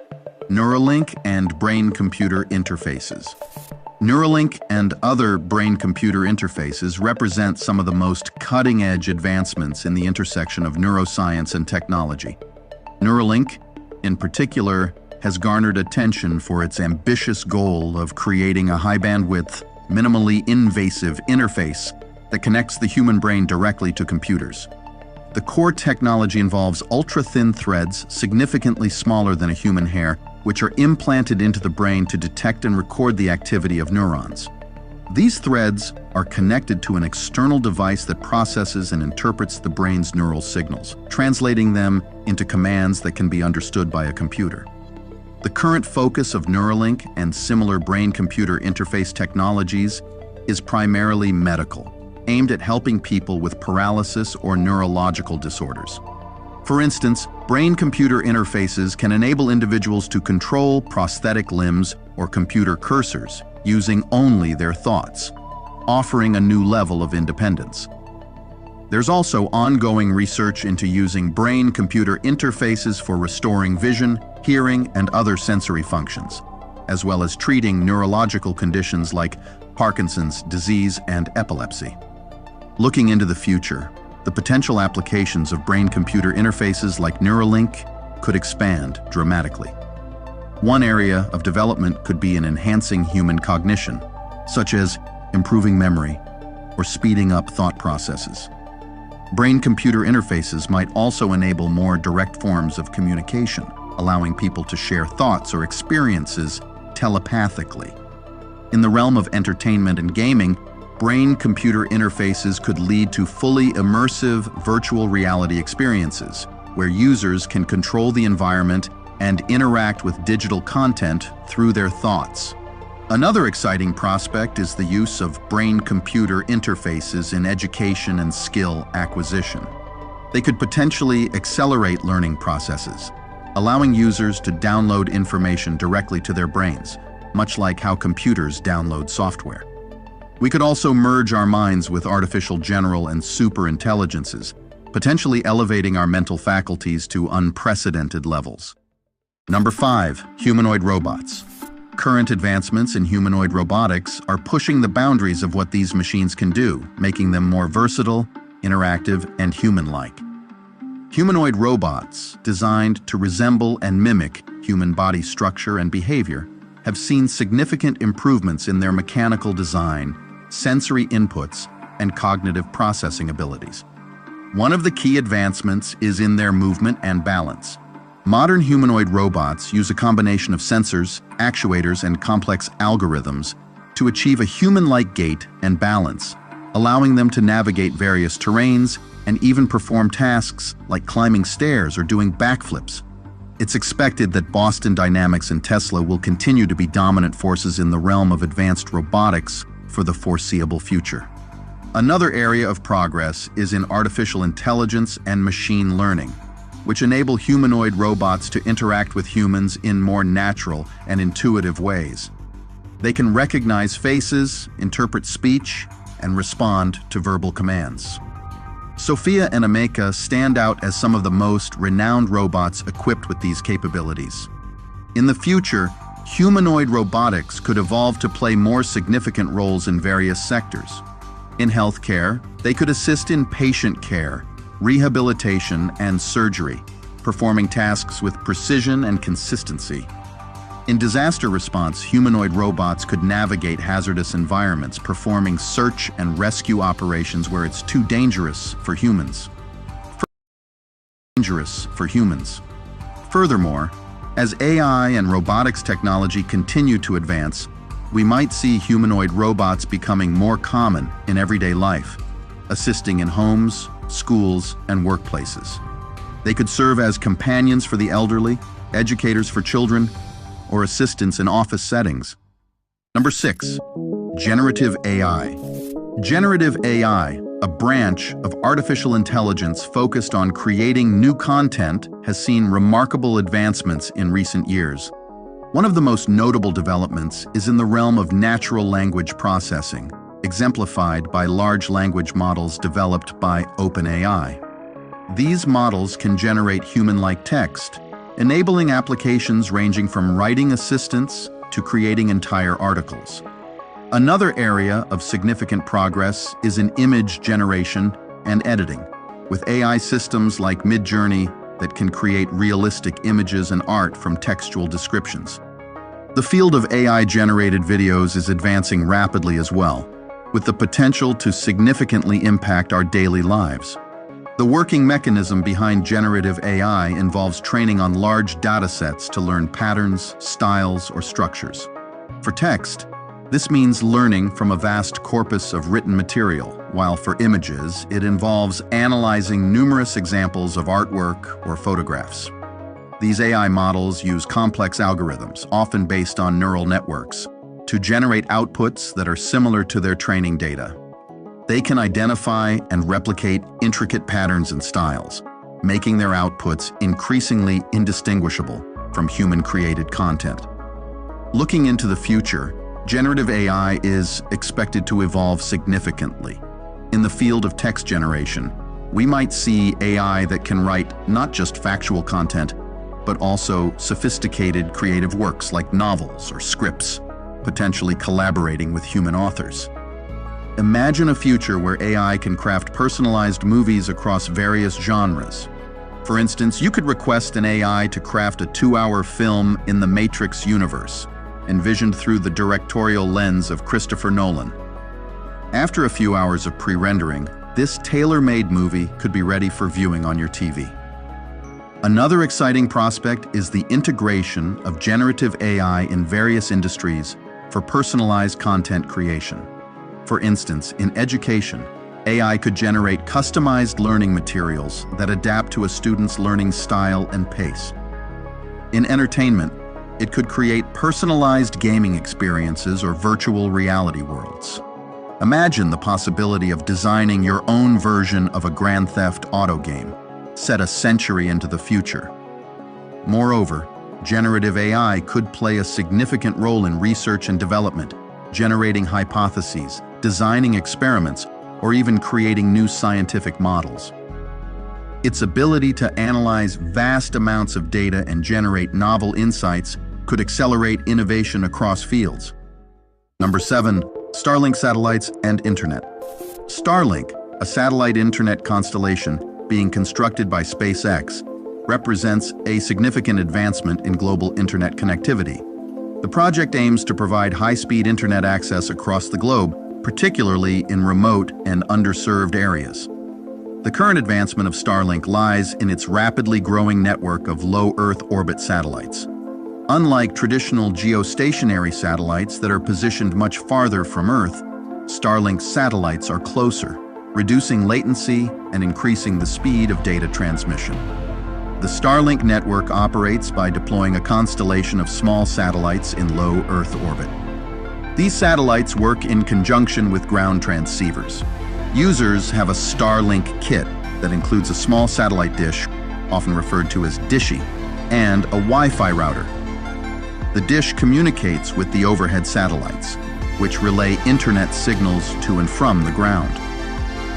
Speaker 17: Neuralink and brain-computer interfaces. Neuralink and other brain-computer interfaces represent some of the most cutting-edge advancements in the intersection of neuroscience and technology. Neuralink, in particular, has garnered attention for its ambitious goal of creating a high-bandwidth, minimally invasive interface that connects the human brain directly to computers. The core technology involves ultra-thin threads, significantly smaller than a human hair, which are implanted into the brain to detect and record the activity of neurons. These threads are connected to an external device that processes and interprets the brain's neural signals, translating them into commands that can be understood by a computer. The current focus of Neuralink and similar brain-computer interface technologies is primarily medical, aimed at helping people with paralysis or neurological disorders. For instance, brain-computer interfaces can enable individuals to control prosthetic limbs or computer cursors using only their thoughts, offering a new level of independence. There's also ongoing research into using brain-computer interfaces for restoring vision, hearing, and other sensory functions, as well as treating neurological conditions like Parkinson's disease and epilepsy. Looking into the future, the potential applications of brain-computer interfaces like Neuralink could expand dramatically. One area of development could be in enhancing human cognition, such as improving memory or speeding up thought processes. Brain-computer interfaces might also enable more direct forms of communication, allowing people to share thoughts or experiences telepathically. In the realm of entertainment and gaming, brain-computer interfaces could lead to fully immersive virtual reality experiences, where users can control the environment and interact with digital content through their thoughts. Another exciting prospect is the use of brain-computer interfaces in education and skill acquisition. They could potentially accelerate learning processes, allowing users to download information directly to their brains, much like how computers download software. We could also merge our minds with artificial general and super intelligences, potentially elevating our mental faculties to unprecedented levels. Number 5, humanoid robots. Current advancements in humanoid robotics are pushing the boundaries of what these machines can do, making them more versatile, interactive, and human-like. Humanoid robots, designed to resemble and mimic human body structure and behavior, have seen significant improvements in their mechanical design, sensory inputs, and cognitive processing abilities. One of the key advancements is in their movement and balance. Modern humanoid robots use a combination of sensors, actuators, and complex algorithms to achieve a human-like gait and balance, allowing them to navigate various terrains and even perform tasks like climbing stairs or doing backflips. It's expected that Boston Dynamics and Tesla will continue to be dominant forces in the realm of advanced robotics for the foreseeable future. Another area of progress is in artificial intelligence and machine learning, which enable humanoid robots to interact with humans in more natural and intuitive ways. They can recognize faces, interpret speech, and respond to verbal commands. Sophia and Ameka stand out as some of the most renowned robots equipped with these capabilities. In the future, humanoid robotics could evolve to play more significant roles in various sectors. In healthcare, they could assist in patient care, rehabilitation, and surgery, performing tasks with precision and consistency. In disaster response, humanoid robots could navigate hazardous environments, performing search and rescue operations where it's too dangerous for humans. Furthermore, as AI and robotics technology continue to advance, we might see humanoid robots becoming more common in everyday life, assisting in homes, schools, and workplaces. They could serve as companions for the elderly, educators for children, or assistants in office settings. Number 6, generative AI. Generative AI, a branch of artificial intelligence focused on creating new content, has seen remarkable advancements in recent years. One of the most notable developments is in the realm of natural language processing, exemplified by large language models developed by OpenAI. These models can generate human-like text, enabling applications ranging from writing assistants to creating entire articles. Another area of significant progress is in image generation and editing, with AI systems like Midjourney that can create realistic images and art from textual descriptions. The field of AI-generated videos is advancing rapidly as well, with the potential to significantly impact our daily lives. The working mechanism behind generative AI involves training on large datasets to learn patterns, styles, or structures. For text, this means learning from a vast corpus of written material, while for images, it involves analyzing numerous examples of artwork or photographs. These AI models use complex algorithms, often based on neural networks, to generate outputs that are similar to their training data. They can identify and replicate intricate patterns and styles, making their outputs increasingly indistinguishable from human-created content. Looking into the future, generative AI is expected to evolve significantly. In the field of text generation, we might see AI that can write not just factual content, but also sophisticated creative works like novels or scripts, potentially collaborating with human authors. Imagine a future where AI can craft personalized movies across various genres. For instance, you could request an AI to craft a 2-hour film in the Matrix universe, envisioned through the directorial lens of Christopher Nolan. After a few hours of pre-rendering, this tailor-made movie could be ready for viewing on your TV. Another exciting prospect is the integration of generative AI in various industries for personalized content creation. For instance, in education, AI could generate customized learning materials that adapt to a student's learning style and pace. In entertainment, it could create personalized gaming experiences or virtual reality worlds. Imagine the possibility of designing your own version of a Grand Theft Auto game, set a century into the future. Moreover, generative AI could play a significant role in research and development, generating hypotheses, designing experiments, or even creating new scientific models. Its ability to analyze vast amounts of data and generate novel insights could accelerate innovation across fields. Number 7, Starlink satellites and internet. Starlink, a satellite internet constellation being constructed by SpaceX, represents a significant advancement in global internet connectivity. The project aims to provide high-speed internet access across the globe, particularly in remote and underserved areas. The current advancement of Starlink lies in its rapidly growing network of low Earth orbit satellites. Unlike traditional geostationary satellites that are positioned much farther from Earth, Starlink's satellites are closer, reducing latency and increasing the speed of data transmission. The Starlink network operates by deploying a constellation of small satellites in low Earth orbit. These satellites work in conjunction with ground transceivers. Users have a Starlink kit that includes a small satellite dish, often referred to as Dishy, and a Wi-Fi router. The dish communicates with the overhead satellites, which relay internet signals to and from the ground.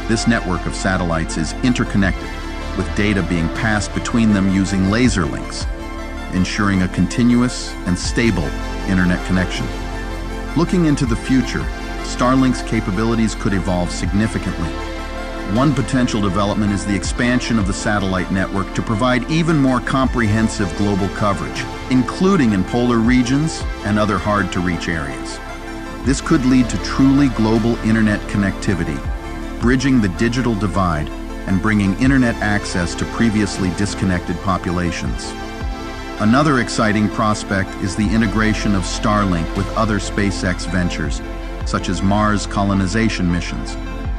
Speaker 17: This network of satellites is interconnected, with data being passed between them using laser links, ensuring a continuous and stable internet connection. Looking into the future, Starlink's capabilities could evolve significantly. One potential development is the expansion of the satellite network to provide even more comprehensive global coverage, including in polar regions and other hard-to-reach areas. This could lead to truly global internet connectivity, bridging the digital divide and bringing internet access to previously disconnected populations. Another exciting prospect is the integration of Starlink with other SpaceX ventures, such as Mars colonization missions.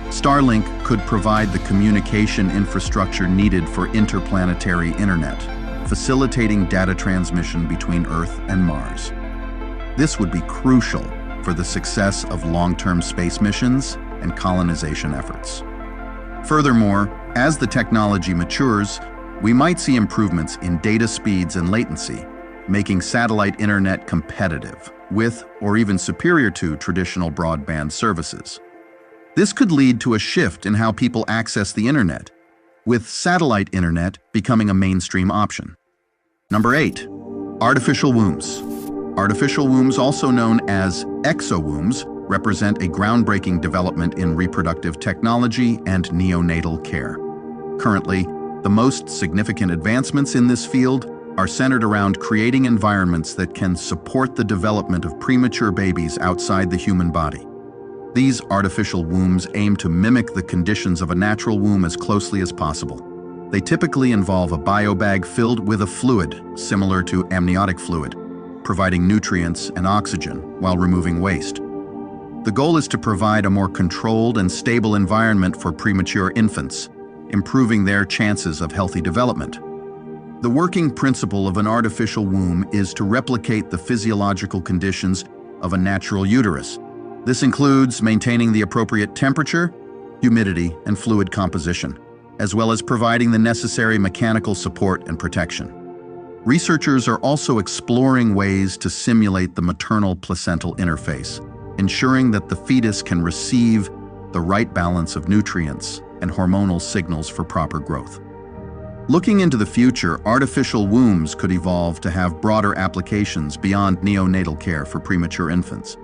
Speaker 17: Starlink could provide the communication infrastructure needed for interplanetary internet, facilitating data transmission between Earth and Mars. This would be crucial for the success of long-term space missions and colonization efforts. Furthermore, as the technology matures, we might see improvements in data speeds and latency, making satellite internet competitive with or even superior to traditional broadband services. This could lead to a shift in how people access the internet, with satellite internet becoming a mainstream option. Number 8, artificial wombs. Artificial wombs, also known as exowombs, represent a groundbreaking development in reproductive technology and neonatal care. Currently, the most significant advancements in this field are centered around creating environments that can support the development of premature babies outside the human body. These artificial wombs aim to mimic the conditions of a natural womb as closely as possible. They typically involve a biobag filled with a fluid similar to amniotic fluid, providing nutrients and oxygen while removing waste. The goal is to provide a more controlled and stable environment for premature infants, improving their chances of healthy development. The working principle of an artificial womb is to replicate the physiological conditions of a natural uterus. This includes maintaining the appropriate temperature, humidity, and fluid composition, as well as providing the necessary mechanical support and protection. Researchers are also exploring ways to simulate the maternal placental interface, ensuring that the fetus can receive the right balance of nutrients and hormonal signals for proper growth. Looking into the future, artificial wombs could evolve to have broader applications beyond neonatal care for premature infants.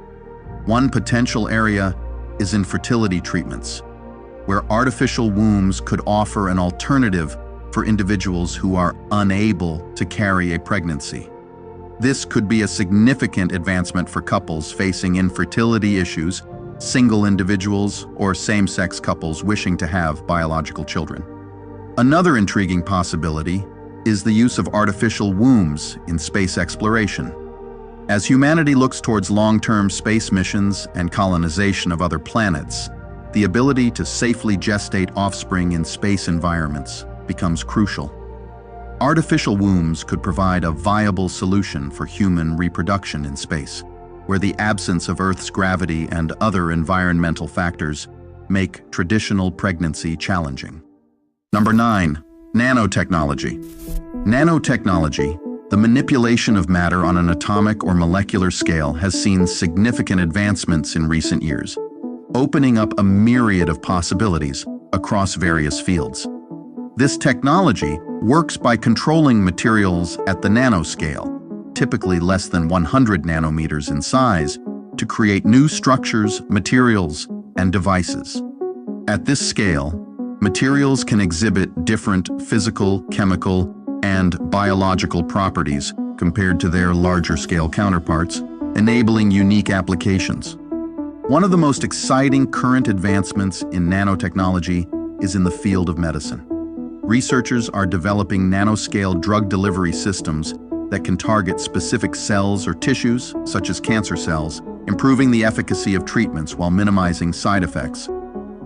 Speaker 17: One potential area is infertility treatments, where artificial wombs could offer an alternative for individuals who are unable to carry a pregnancy. This could be a significant advancement for couples facing infertility issues, single individuals, or same-sex couples wishing to have biological children. Another intriguing possibility is the use of artificial wombs in space exploration. As humanity looks towards long-term space missions and colonization of other planets, the ability to safely gestate offspring in space environments becomes crucial. Artificial wombs could provide a viable solution for human reproduction in space, where the absence of Earth's gravity and other environmental factors make traditional pregnancy challenging. Number 9. Nanotechnology. Nanotechnology, the manipulation of matter on an atomic or molecular scale, has seen significant advancements in recent years, opening up a myriad of possibilities across various fields. This technology works by controlling materials at the nanoscale, typically less than 100 nanometers in size, to create new structures, materials, and devices. At this scale, materials can exhibit different physical, chemical, and biological properties compared to their larger-scale counterparts, enabling unique applications. One of the most exciting current advancements in nanotechnology is in the field of medicine. Researchers are developing nanoscale drug delivery systems that can target specific cells or tissues, such as cancer cells, improving the efficacy of treatments while minimizing side effects.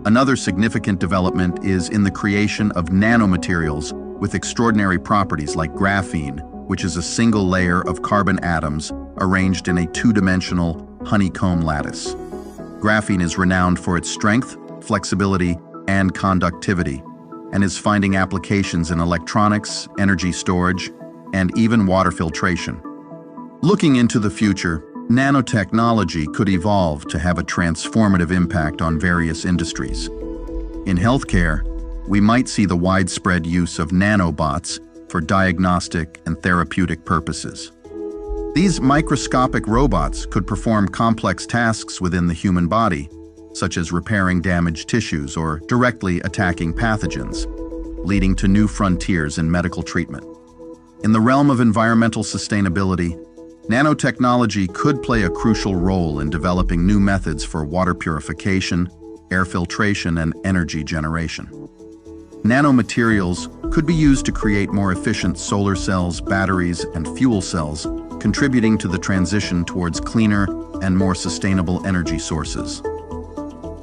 Speaker 17: Another significant development is in the creation of nanomaterials with extraordinary properties like graphene, which is a single layer of carbon atoms arranged in a two-dimensional honeycomb lattice. Graphene is renowned for its strength, flexibility, and conductivity, and is finding applications in electronics, energy storage, and even water filtration. Looking into the future, nanotechnology could evolve to have a transformative impact on various industries. In healthcare, we might see the widespread use of nanobots for diagnostic and therapeutic purposes. These microscopic robots could perform complex tasks within the human body, such as repairing damaged tissues or directly attacking pathogens, leading to new frontiers in medical treatment. In the realm of environmental sustainability, nanotechnology could play a crucial role in developing new methods for water purification, air filtration, and energy generation. Nanomaterials could be used to create more efficient solar cells, batteries, and fuel cells, contributing to the transition towards cleaner and more sustainable energy sources.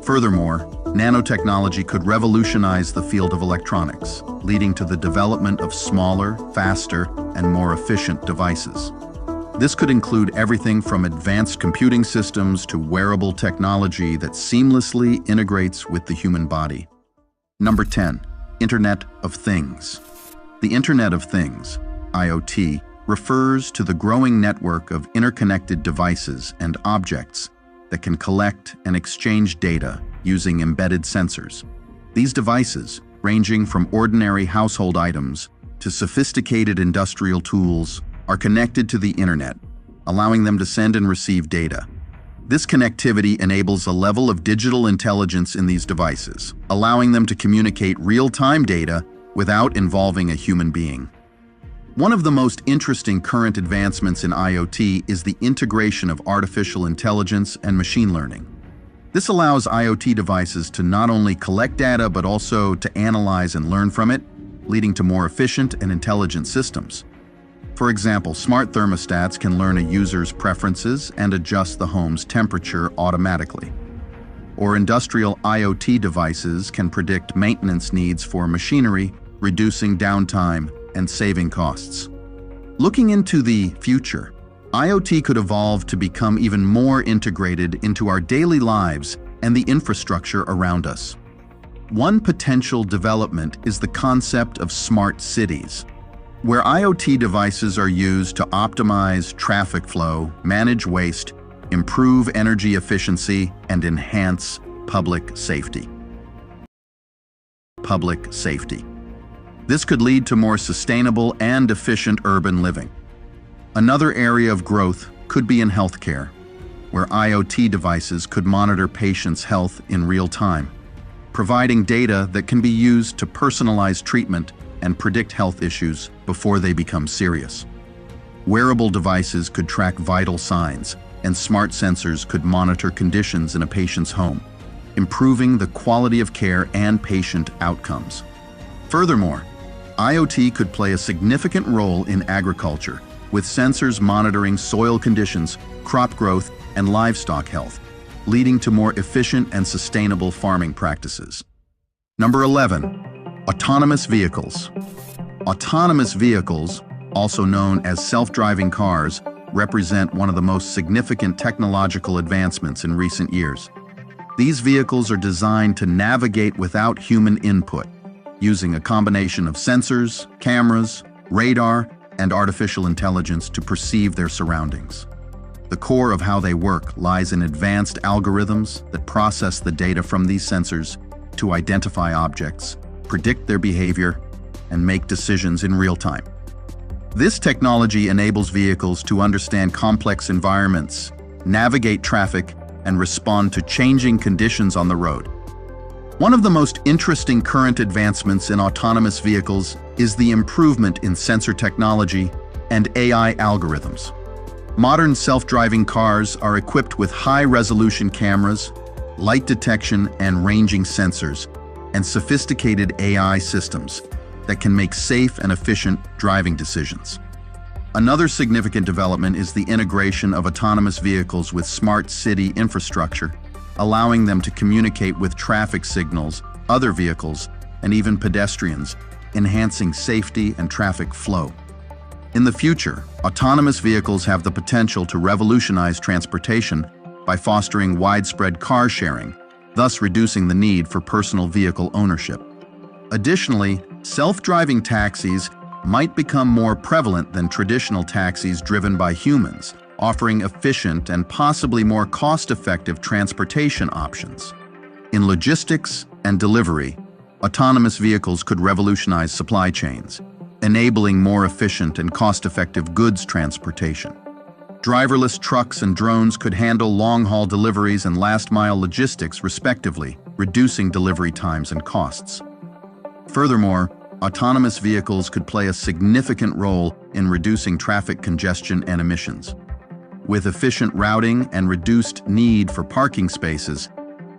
Speaker 17: Furthermore, nanotechnology could revolutionize the field of electronics, leading to the development of smaller, faster, and more efficient devices. This could include everything from advanced computing systems to wearable technology that seamlessly integrates with the human body. Number 10. Internet of Things. The Internet of Things, IoT, refers to the growing network of interconnected devices and objects that can collect and exchange data using embedded sensors. These devices, ranging from ordinary household items to sophisticated industrial tools, are connected to the internet, allowing them to send and receive data. This connectivity enables a level of digital intelligence in these devices, allowing them to communicate real-time data without involving a human being. One of the most interesting current advancements in IoT is the integration of artificial intelligence and machine learning. This allows IoT devices to not only collect data but also to analyze and learn from it, leading to more efficient and intelligent systems. For example, smart thermostats can learn a user's preferences and adjust the home's temperature automatically. Or industrial IoT devices can predict maintenance needs for machinery, reducing downtime and saving costs. Looking into the future, IoT could evolve to become even more integrated into our daily lives and the infrastructure around us. One potential development is the concept of smart cities, where IoT devices are used to optimize traffic flow, manage waste, improve energy efficiency, and enhance public safety. Public safety. This could lead to more sustainable and efficient urban living. Another area of growth could be in healthcare, where IoT devices could monitor patients' health in real time, providing data that can be used to personalize treatment and predict health issues before they become serious. Wearable devices could track vital signs, and smart sensors could monitor conditions in a patient's home, improving the quality of care and patient outcomes. Furthermore, IoT could play a significant role in agriculture, with sensors monitoring soil conditions, crop growth, and livestock health, leading to more efficient and sustainable farming practices. Number 11. Autonomous vehicles. Autonomous vehicles, also known as self-driving cars, represent one of the most significant technological advancements in recent years. These vehicles are designed to navigate without human input, using a combination of sensors, cameras, radar, and artificial intelligence to perceive their surroundings. The core of how they work lies in advanced algorithms that process the data from these sensors to identify objects, predict their behavior, and make decisions in real time. This technology enables vehicles to understand complex environments, navigate traffic, and respond to changing conditions on the road. One of the most interesting current advancements in autonomous vehicles is the improvement in sensor technology and AI algorithms. Modern self-driving cars are equipped with high-resolution cameras, light detection and ranging sensors, and sophisticated AI systems that can make safe and efficient driving decisions. Another significant development is the integration of autonomous vehicles with smart city infrastructure, allowing them to communicate with traffic signals, other vehicles, and even pedestrians, enhancing safety and traffic flow. In the future, autonomous vehicles have the potential to revolutionize transportation by fostering widespread car sharing, thus reducing the need for personal vehicle ownership. Additionally, self-driving taxis might become more prevalent than traditional taxis driven by humans, offering efficient and possibly more cost-effective transportation options. In logistics and delivery, autonomous vehicles could revolutionize supply chains, enabling more efficient and cost-effective goods transportation. Driverless trucks and drones could handle long-haul deliveries and last-mile logistics respectively, reducing delivery times and costs. Furthermore, autonomous vehicles could play a significant role in reducing traffic congestion and emissions. With efficient routing and reduced need for parking spaces,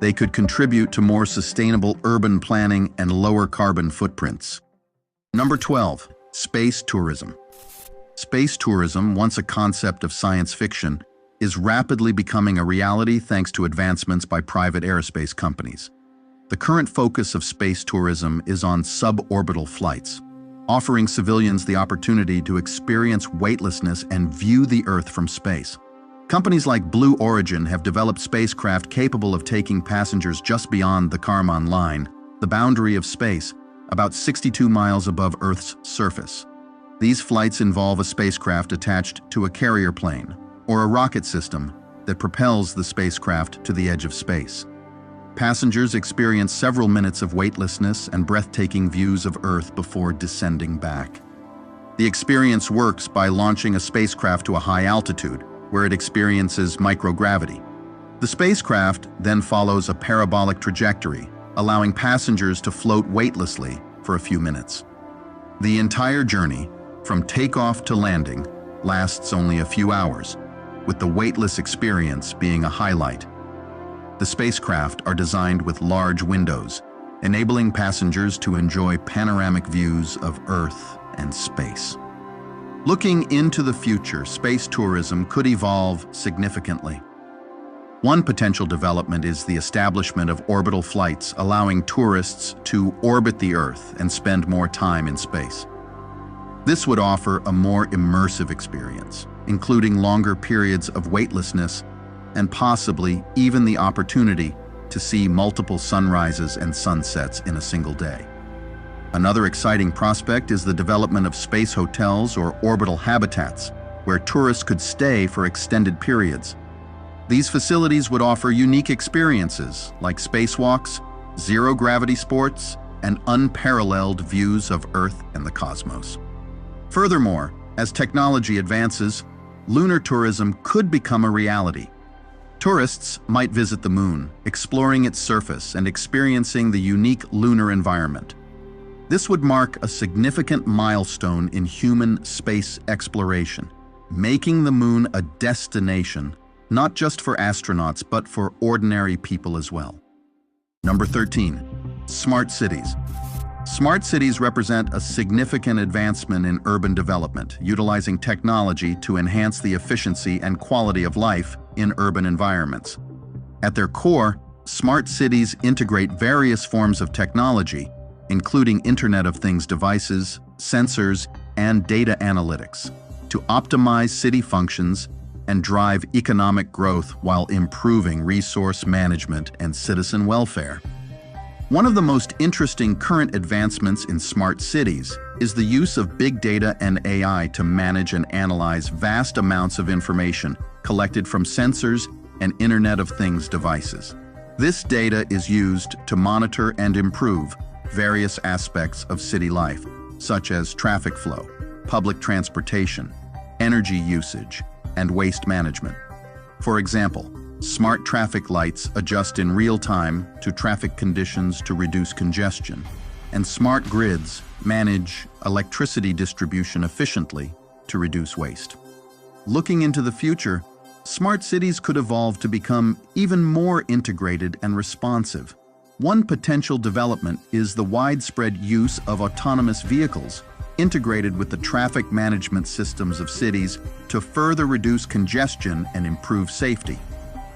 Speaker 17: they could contribute to more sustainable urban planning and lower carbon footprints. Number 12, space tourism. Space tourism, once a concept of science fiction, is rapidly becoming a reality thanks to advancements by private aerospace companies. The current focus of space tourism is on suborbital flights, offering civilians the opportunity to experience weightlessness and view the Earth from space. Companies like Blue Origin have developed spacecraft capable of taking passengers just beyond the Kármán line, the boundary of space, about 62 miles above Earth's surface. These flights involve a spacecraft attached to a carrier plane or a rocket system that propels the spacecraft to the edge of space. Passengers experience several minutes of weightlessness and breathtaking views of Earth before descending back. The experience works by launching a spacecraft to a high altitude, where it experiences microgravity. The spacecraft then follows a parabolic trajectory, allowing passengers to float weightlessly for a few minutes. The entire journey, from takeoff to landing, lasts only a few hours, with the weightless experience being a highlight. The spacecraft are designed with large windows, enabling passengers to enjoy panoramic views of Earth and space. Looking into the future, space tourism could evolve significantly. One potential development is the establishment of orbital flights, allowing tourists to orbit the Earth and spend more time in space. This would offer a more immersive experience, including longer periods of weightlessness and possibly even the opportunity to see multiple sunrises and sunsets in a single day. Another exciting prospect is the development of space hotels or orbital habitats, where tourists could stay for extended periods. These facilities would offer unique experiences like spacewalks, zero-gravity sports, and unparalleled views of Earth and the cosmos. Furthermore, as technology advances, lunar tourism could become a reality. Tourists might visit the moon, exploring its surface and experiencing the unique lunar environment. This would mark a significant milestone in human space exploration, making the moon a destination not just for astronauts but for ordinary people as well. Number 13, smart cities. Smart cities represent a significant advancement in urban development, utilizing technology to enhance the efficiency and quality of life in urban environments. At their core, smart cities integrate various forms of technology, including Internet of Things devices, sensors, and data analytics, to optimize city functions and drive economic growth while improving resource management and citizen welfare. One of the most interesting current advancements in smart cities is the use of big data and AI to manage and analyze vast amounts of information collected from sensors and Internet of Things devices. This data is used to monitor and improve various aspects of city life, such as traffic flow, public transportation, energy usage, and waste management. For example, smart traffic lights adjust in real time to traffic conditions to reduce congestion, and smart grids manage electricity distribution efficiently to reduce waste. Looking into the future, smart cities could evolve to become even more integrated and responsive. One potential development is the widespread use of autonomous vehicles integrated with the traffic management systems of cities to further reduce congestion and improve safety.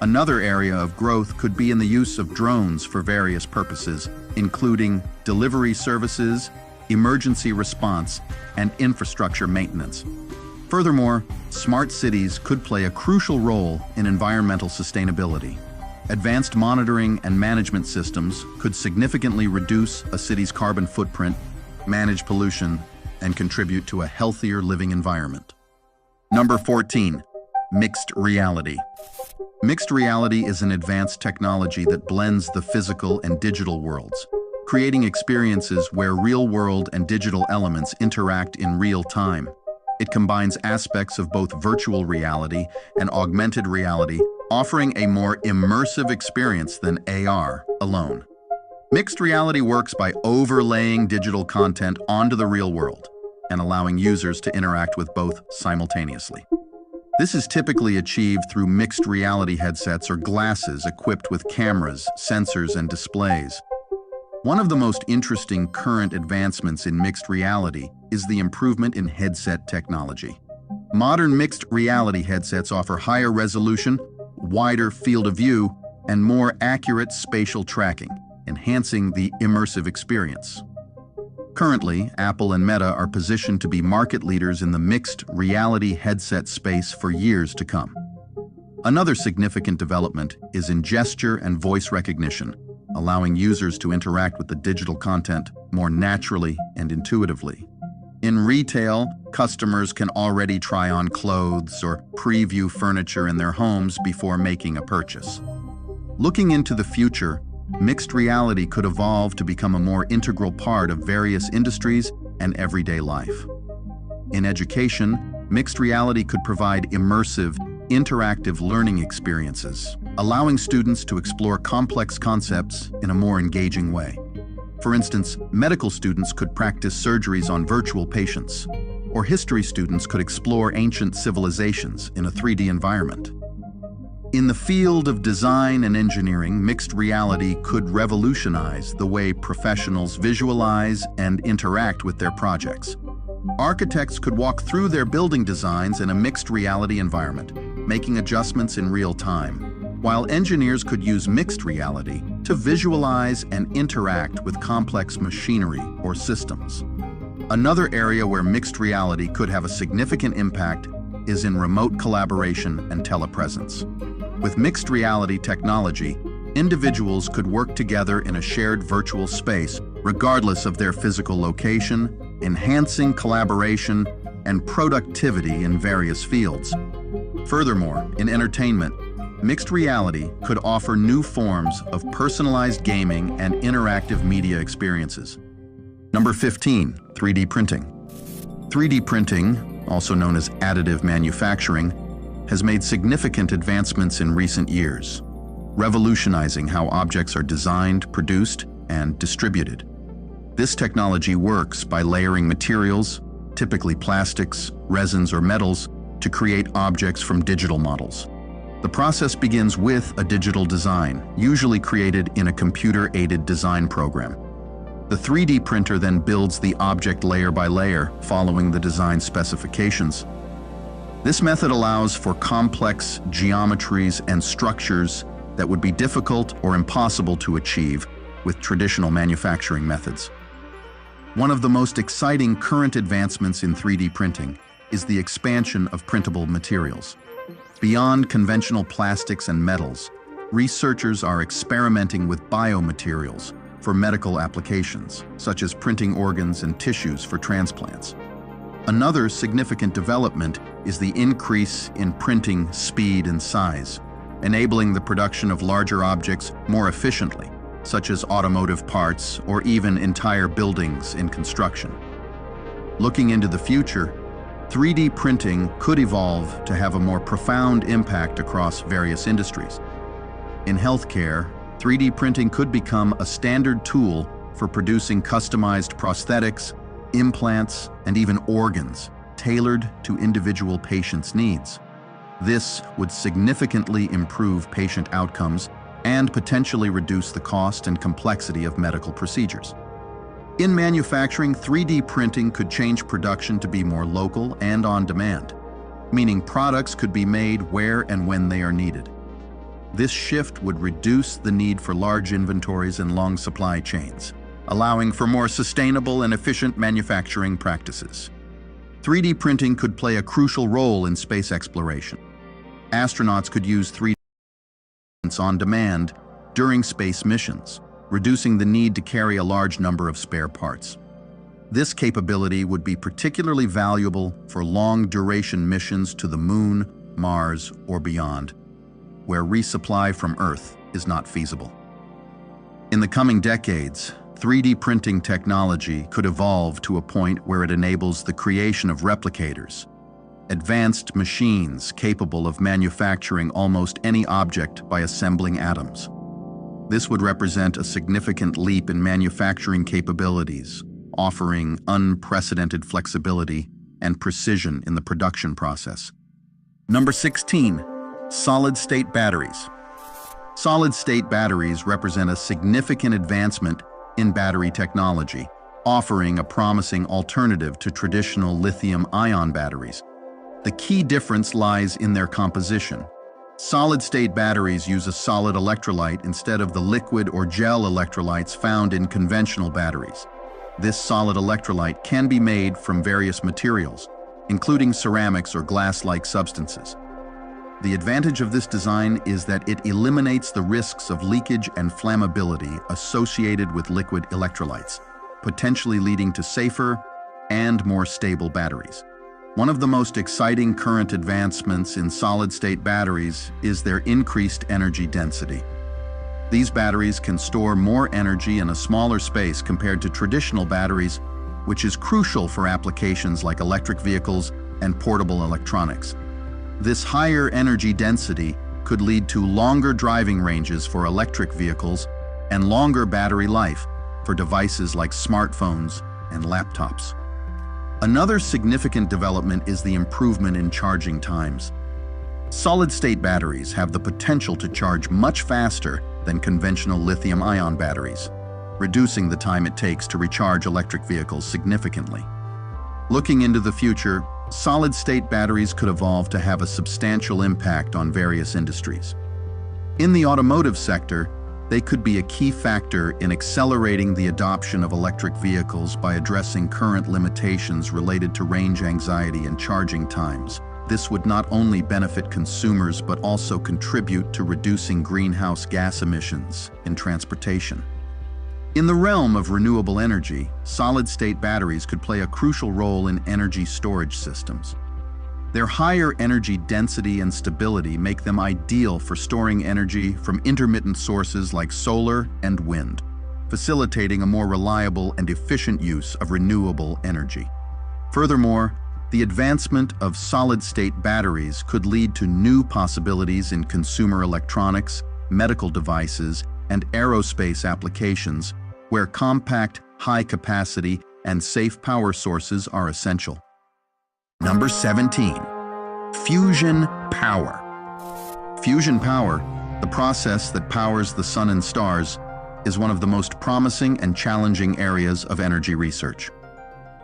Speaker 17: Another area of growth could be in the use of drones for various purposes, including delivery services, emergency response, and infrastructure maintenance. Furthermore, smart cities could play a crucial role in environmental sustainability. Advanced monitoring and management systems could significantly reduce a city's carbon footprint, manage pollution, and contribute to a healthier living environment. Number 14, mixed reality. Mixed reality is an advanced technology that blends the physical and digital worlds, creating experiences where real-world and digital elements interact in real time. It combines aspects of both virtual reality and augmented reality, offering a more immersive experience than AR alone. Mixed reality works by overlaying digital content onto the real world and allowing users to interact with both simultaneously. This is typically achieved through mixed reality headsets or glasses equipped with cameras, sensors, and displays. One of the most interesting current advancements in mixed reality is the improvement in headset technology. Modern mixed reality headsets offer higher resolution, wider field of view, and more accurate spatial tracking, enhancing the immersive experience. Currently, Apple and Meta are positioned to be market leaders in the mixed reality headset space for years to come. Another significant development is in gesture and voice recognition, allowing users to interact with the digital content more naturally and intuitively. In retail, customers can already try on clothes or preview furniture in their homes before making a purchase. Looking into the future, mixed reality could evolve to become a more integral part of various industries and everyday life. In education, mixed reality could provide immersive, interactive learning experiences, allowing students to explore complex concepts in a more engaging way. For instance, medical students could practice surgeries on virtual patients, or history students could explore ancient civilizations in a 3D environment. In the field of design and engineering, mixed reality could revolutionize the way professionals visualize and interact with their projects. Architects could walk through their building designs in a mixed reality environment, making adjustments in real time, while engineers could use mixed reality to visualize and interact with complex machinery or systems. Another area where mixed reality could have a significant impact is in remote collaboration and telepresence. With mixed reality technology, individuals could work together in a shared virtual space, regardless of their physical location, enhancing collaboration and productivity in various fields. Furthermore, in entertainment, mixed reality could offer new forms of personalized gaming and interactive media experiences. Number 15, 3D printing. 3D printing, also known as additive manufacturing, has made significant advancements in recent years, revolutionizing how objects are designed, produced, and distributed. This technology works by layering materials, typically plastics, resins, or metals, to create objects from digital models. The process begins with a digital design, usually created in a computer-aided design program. The 3D printer then builds the object layer by layer, following the design specifications. This method allows for complex geometries and structures that would be difficult or impossible to achieve with traditional manufacturing methods. One of the most exciting current advancements in 3D printing is the expansion of printable materials. Beyond conventional plastics and metals, researchers are experimenting with biomaterials for medical applications, such as printing organs and tissues for transplants. Another significant development is the increase in printing speed and size, enabling the production of larger objects more efficiently, such as automotive parts or even entire buildings in construction. Looking into the future, 3D printing could evolve to have a more profound impact across various industries. In healthcare, 3D printing could become a standard tool for producing customized prosthetics, implants, and even organs tailored to individual patients' needs. This would significantly improve patient outcomes and potentially reduce the cost and complexity of medical procedures. In manufacturing, 3D printing could change production to be more local and on demand, meaning products could be made where and when they are needed. This shift would reduce the need for large inventories and long supply chains, allowing for more sustainable and efficient manufacturing practices. 3D printing could play a crucial role in space exploration. Astronauts could use 3D prints on demand during space missions, reducing the need to carry a large number of spare parts. This capability would be particularly valuable for long-duration missions to the Moon, Mars, or beyond, where resupply from Earth is not feasible. In the coming decades, 3D printing technology could evolve to a point where it enables the creation of replicators, advanced machines capable of manufacturing almost any object by assembling atoms. This would represent a significant leap in manufacturing capabilities, offering unprecedented flexibility and precision in the production process. Number 16, solid-state batteries. Solid-state batteries represent a significant advancement in battery technology, offering a promising alternative to traditional lithium-ion batteries. The key difference lies in their composition. Solid-state batteries use a solid electrolyte instead of the liquid or gel electrolytes found in conventional batteries. This solid electrolyte can be made from various materials, including ceramics or glass-like substances. The advantage of this design is that it eliminates the risks of leakage and flammability associated with liquid electrolytes, potentially leading to safer and more stable batteries. One of the most exciting current advancements in solid-state batteries is their increased energy density. These batteries can store more energy in a smaller space compared to traditional batteries, which is crucial for applications like electric vehicles and portable electronics. This higher energy density could lead to longer driving ranges for electric vehicles and longer battery life for devices like smartphones and laptops. Another significant development is the improvement in charging times. Solid-state batteries have the potential to charge much faster than conventional lithium-ion batteries, reducing the time it takes to recharge electric vehicles significantly. Looking into the future, solid-state batteries could evolve to have a substantial impact on various industries. In the automotive sector, they could be a key factor in accelerating the adoption of electric vehicles by addressing current limitations related to range anxiety and charging times. This would not only benefit consumers but also contribute to reducing greenhouse gas emissions in transportation. In the realm of renewable energy, solid-state batteries could play a crucial role in energy storage systems. Their higher energy density and stability make them ideal for storing energy from intermittent sources like solar and wind, facilitating a more reliable and efficient use of renewable energy. Furthermore, the advancement of solid-state batteries could lead to new possibilities in consumer electronics, medical devices, and aerospace applications, where compact, high-capacity, and safe power sources are essential. Number 17, fusion power. Fusion power, the process that powers the sun and stars, is one of the most promising and challenging areas of energy research.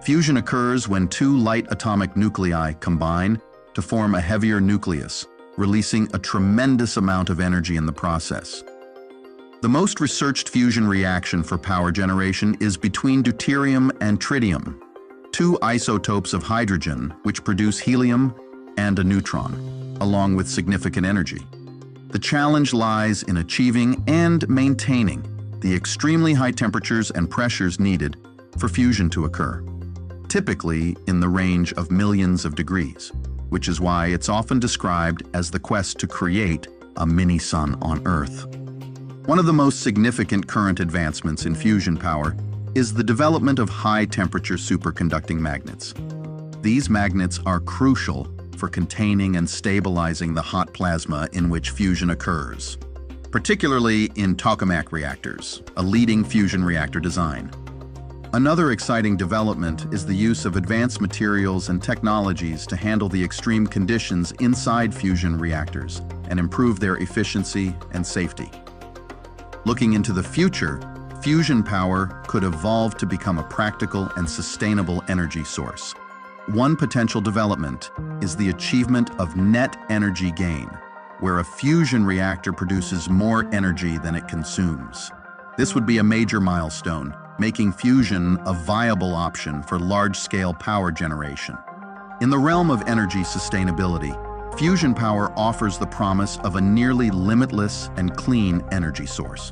Speaker 17: Fusion occurs when two light atomic nuclei combine to form a heavier nucleus, releasing a tremendous amount of energy in the process. The most researched fusion reaction for power generation is between deuterium and tritium, two isotopes of hydrogen which produce helium and a neutron, along with significant energy. The challenge lies in achieving and maintaining the extremely high temperatures and pressures needed for fusion to occur, typically in the range of millions of degrees, which is why it's often described as the quest to create a mini-sun on Earth. One of the most significant current advancements in fusion power is the development of high-temperature superconducting magnets. These magnets are crucial for containing and stabilizing the hot plasma in which fusion occurs, particularly in tokamak reactors, a leading fusion reactor design. Another exciting development is the use of advanced materials and technologies to handle the extreme conditions inside fusion reactors and improve their efficiency and safety. Looking into the future, fusion power could evolve to become a practical and sustainable energy source. One potential development is the achievement of net energy gain, where a fusion reactor produces more energy than it consumes. This would be a major milestone, making fusion a viable option for large-scale power generation. In the realm of energy sustainability, fusion power offers the promise of a nearly limitless and clean energy source.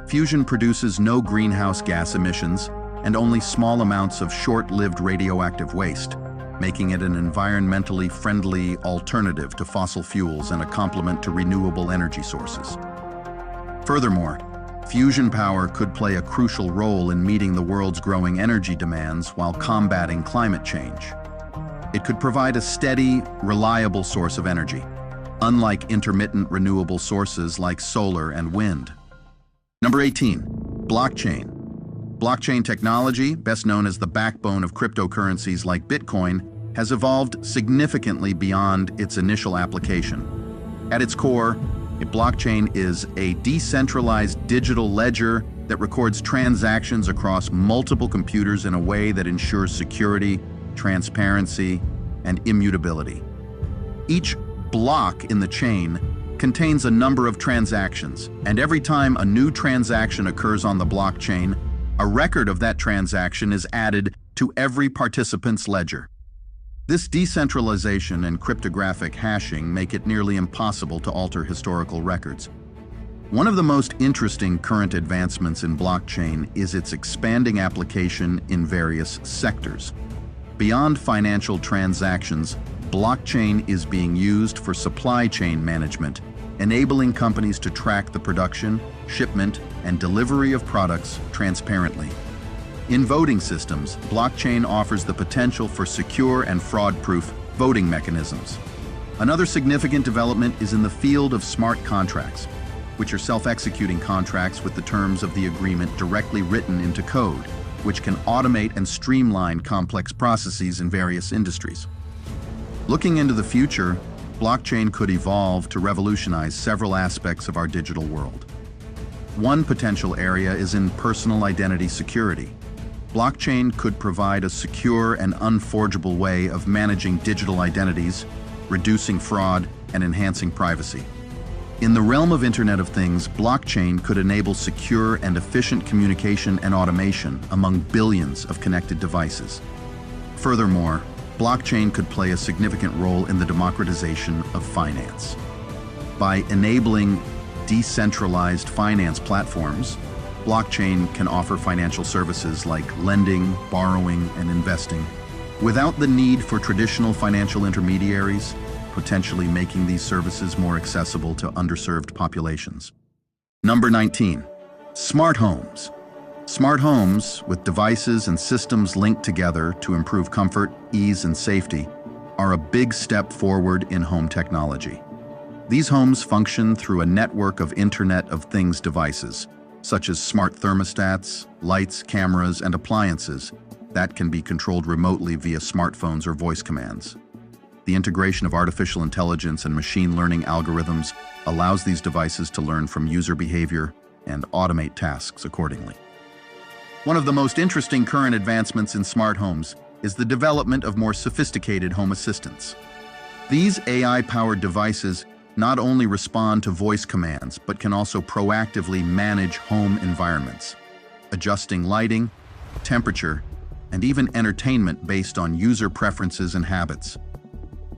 Speaker 17: Fusion produces no greenhouse gas emissions and only small amounts of short-lived radioactive waste, making it an environmentally friendly alternative to fossil fuels and a complement to renewable energy sources. Furthermore, fusion power could play a crucial role in meeting the world's growing energy demands while combating climate change. It could provide a steady, reliable source of energy, unlike intermittent renewable sources like solar and wind. Number 18, blockchain. Blockchain technology, best known as the backbone of cryptocurrencies like Bitcoin, has evolved significantly beyond its initial application. At its core, a blockchain is a decentralized digital ledger that records transactions across multiple computers in a way that ensures security, transparency, and immutability. Each block in the chain contains a number of transactions, and every time a new transaction occurs on the blockchain, a record of that transaction is added to every participant's ledger. This decentralization and cryptographic hashing make it nearly impossible to alter historical records. One of the most interesting current advancements in blockchain is its expanding application in various sectors. Beyond financial transactions, blockchain is being used for supply chain management, enabling companies to track the production, shipment, and delivery of products transparently. In voting systems, blockchain offers the potential for secure and fraud-proof voting mechanisms. Another significant development is in the field of smart contracts, which are self-executing contracts with the terms of the agreement directly written into code, which can automate and streamline complex processes in various industries. Looking into the future, blockchain could evolve to revolutionize several aspects of our digital world. One potential area is in personal identity security. Blockchain could provide a secure and unforgeable way of managing digital identities, reducing fraud, and enhancing privacy. In the realm of Internet of Things, blockchain could enable secure and efficient communication and automation among billions of connected devices. Furthermore, blockchain could play a significant role in the democratization of finance. By enabling decentralized finance platforms, blockchain can offer financial services like lending, borrowing, and investing without the need for traditional financial intermediaries, potentially making these services more accessible to underserved populations. Number 19, smart homes. Smart homes, with devices and systems linked together to improve comfort, ease, and safety, are a big step forward in home technology. These homes function through a network of Internet of Things devices, such as smart thermostats, lights, cameras, and appliances that can be controlled remotely via smartphones or voice commands. The integration of artificial intelligence and machine learning algorithms allows these devices to learn from user behavior and automate tasks accordingly. One of the most interesting current advancements in smart homes is the development of more sophisticated home assistants. These AI-powered devices not only respond to voice commands, but can also proactively manage home environments, adjusting lighting, temperature, and even entertainment based on user preferences and habits.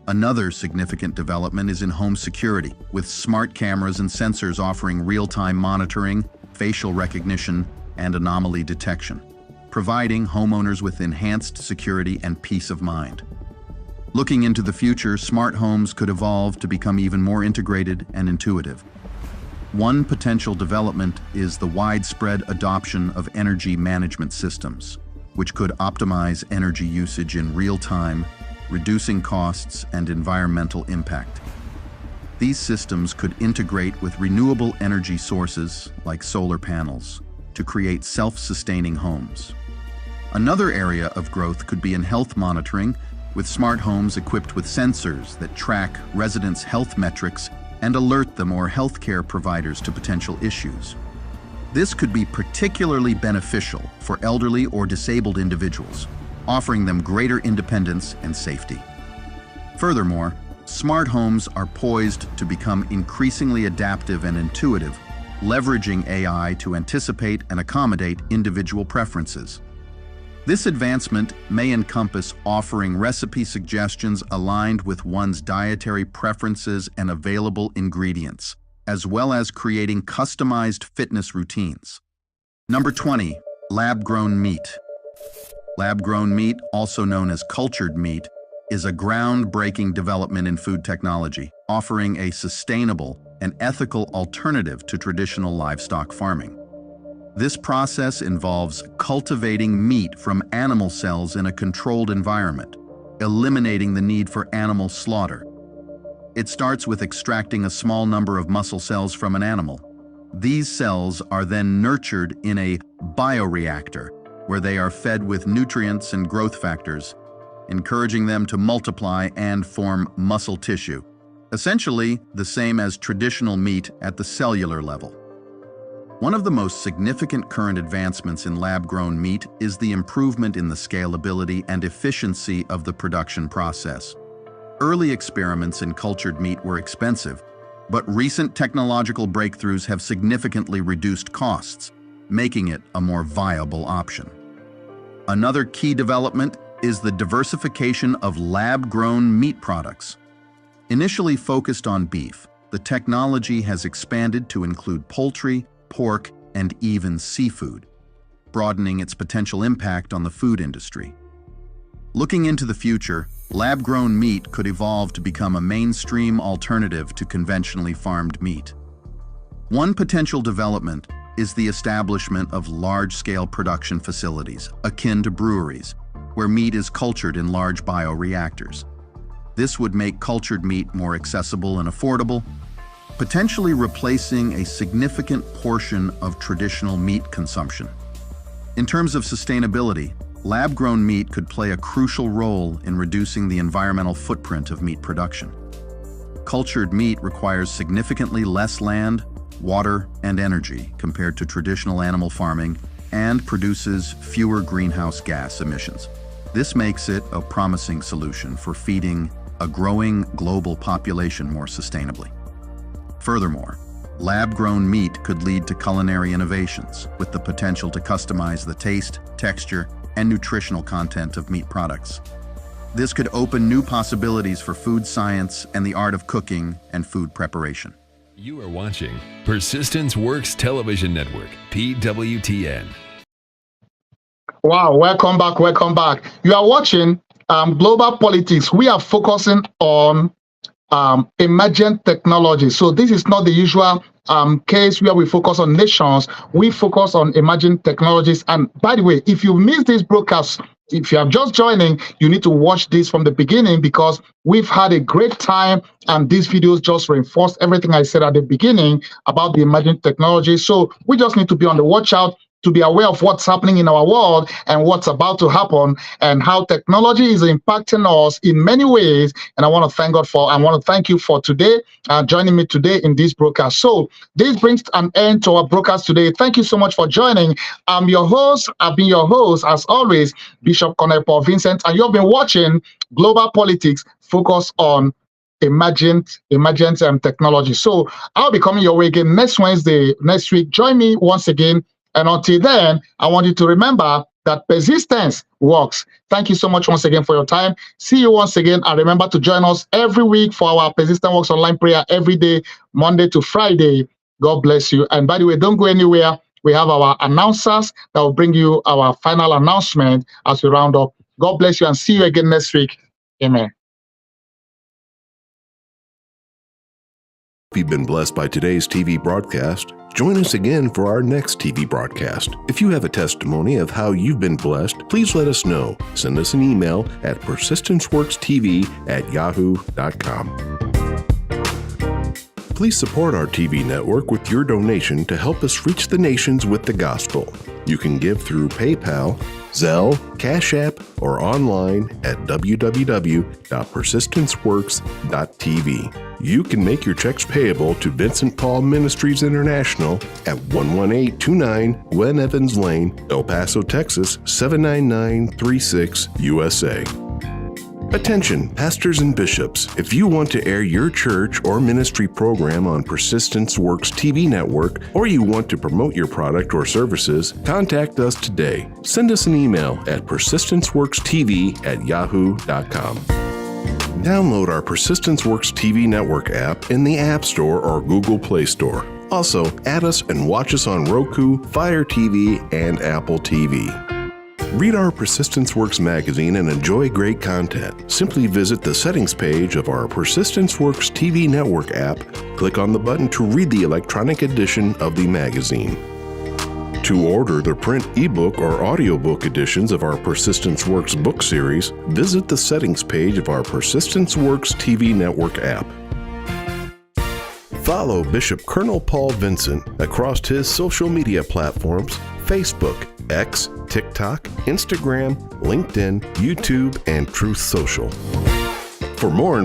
Speaker 17: Another significant development is in home security, with smart cameras and sensors offering real-time monitoring, facial recognition, and anomaly detection, providing homeowners with enhanced security and peace of mind. Looking into the future, smart homes could evolve to become even more integrated and intuitive. One potential development is the widespread adoption of energy management systems, which could optimize energy usage in real time, reducing costs and environmental impact. These systems could integrate with renewable energy sources like solar panels to create self-sustaining homes. Another area of growth could be in health monitoring, with smart homes equipped with sensors that track residents' health metrics and alert them or healthcare providers to potential issues. This could be particularly beneficial for elderly or disabled individuals, offering them greater independence and safety. Furthermore, smart homes are poised to become increasingly adaptive and intuitive, leveraging AI to anticipate and accommodate individual preferences. This advancement may encompass offering recipe suggestions aligned with one's dietary preferences and available ingredients, as well as creating customized fitness routines. Number 20, lab-grown meat. Lab-grown meat, also known as cultured meat, is a groundbreaking development in food technology, offering a sustainable and ethical alternative to traditional livestock farming. This process involves cultivating meat from animal cells in a controlled environment, eliminating the need for animal slaughter. It starts with extracting a small number of muscle cells from an animal. These cells are then nurtured in a bioreactor, where they are fed with nutrients and growth factors, encouraging them to multiply and form muscle tissue, essentially the same as traditional meat at the cellular level. One of the most significant current advancements in lab-grown meat is the improvement in the scalability and efficiency of the production process. Early experiments in cultured meat were expensive, but recent technological breakthroughs have significantly reduced costs, making it a more viable option. Another key development is the diversification of lab-grown meat products. Initially focused on beef, the technology has expanded to include poultry, pork, and even seafood, broadening its potential impact on the food industry. Looking into the future, lab-grown meat could evolve to become a mainstream alternative to conventionally farmed meat. One potential development is the establishment of large-scale production facilities, akin to breweries, where meat is cultured in large bioreactors. This would make cultured meat more accessible and affordable, potentially replacing a significant portion of traditional meat consumption. In terms of sustainability, lab-grown meat could play a crucial role in reducing the environmental footprint of meat production. Cultured meat requires significantly less land, water, and energy compared to traditional animal farming and produces fewer greenhouse gas emissions. This makes it a promising solution for feeding a growing global population more sustainably. Furthermore, lab-grown meat could lead to culinary innovations with the potential to customize the taste, texture, and nutritional content of meat products. This could open new possibilities for food science and the art of cooking and food preparation.
Speaker 1: You are watching Persistence Works Television Network, PWTN.
Speaker 2: Wow, welcome back, welcome back. You are watching Global Politics. We are focusing on emergent technology. So this is not the usual case where we focus on nations. We focus on emerging technologies. And by the way, if you missed this broadcast, if you are just joining, you need to watch this from the beginning, because we've had a great time and these videos just reinforce everything I said at the beginning about the emerging technology. So we just need to be on the watch out to be aware of what's happening in our world and what's about to happen and how technology is impacting us in many ways. And I want to thank you for today, joining me today in this broadcast. So this brings an end to our broadcast today. Thank you so much for joining. I've been your host, as always, Bishop Vincent, and you've been watching Global Politics, focus on Emergent technology. So I'll be coming your way again next Wednesday, next week. Join me once again. And until then, I want you to remember that persistence works. Thank you so much once again for your time. See you once again. And remember to join us every week for our Persistent Works online prayer every day, Monday to Friday. God bless you. And by the way, don't go anywhere. We have our announcers that will bring you our final announcement as we round up. God bless you and see you again next week. Amen.
Speaker 18: If you've been blessed by today's TV broadcast, join us again for our next TV broadcast. If you have a testimony of how you've been blessed, please let us know. Send us an email at persistenceworkstv@yahoo.com. Please support our TV network with your donation to help us reach the nations with the gospel. You can give through PayPal, Zelle, Cash App, or online at www.persistenceworks.tv. You can make your checks payable to Vincent Paul Ministries International at 11829 Gwen Evans Lane, El Paso, Texas 79936, USA. Attention, pastors and bishops. If you want to air your church or ministry program on Persistence Works TV network, or you want to promote your product or services, contact us today. Send us an email at persistenceworkstv@yahoo.com. Download our Persistence Works TV network app in the App Store or Google Play Store. Also, add us and watch us on Roku, Fire TV, and Apple TV. Read our Persistence Works magazine and enjoy great content. Simply visit the settings page of our Persistence Works TV network app. Click on the button to read the electronic edition of the magazine. To order the print, ebook, or audiobook editions of our Persistence Works book series, visit the settings page of our Persistence Works TV network app. Follow Bishop Colonel Paul Vincent across his social media platforms: Facebook, X, TikTok, Instagram, LinkedIn, YouTube, and Truth Social. For more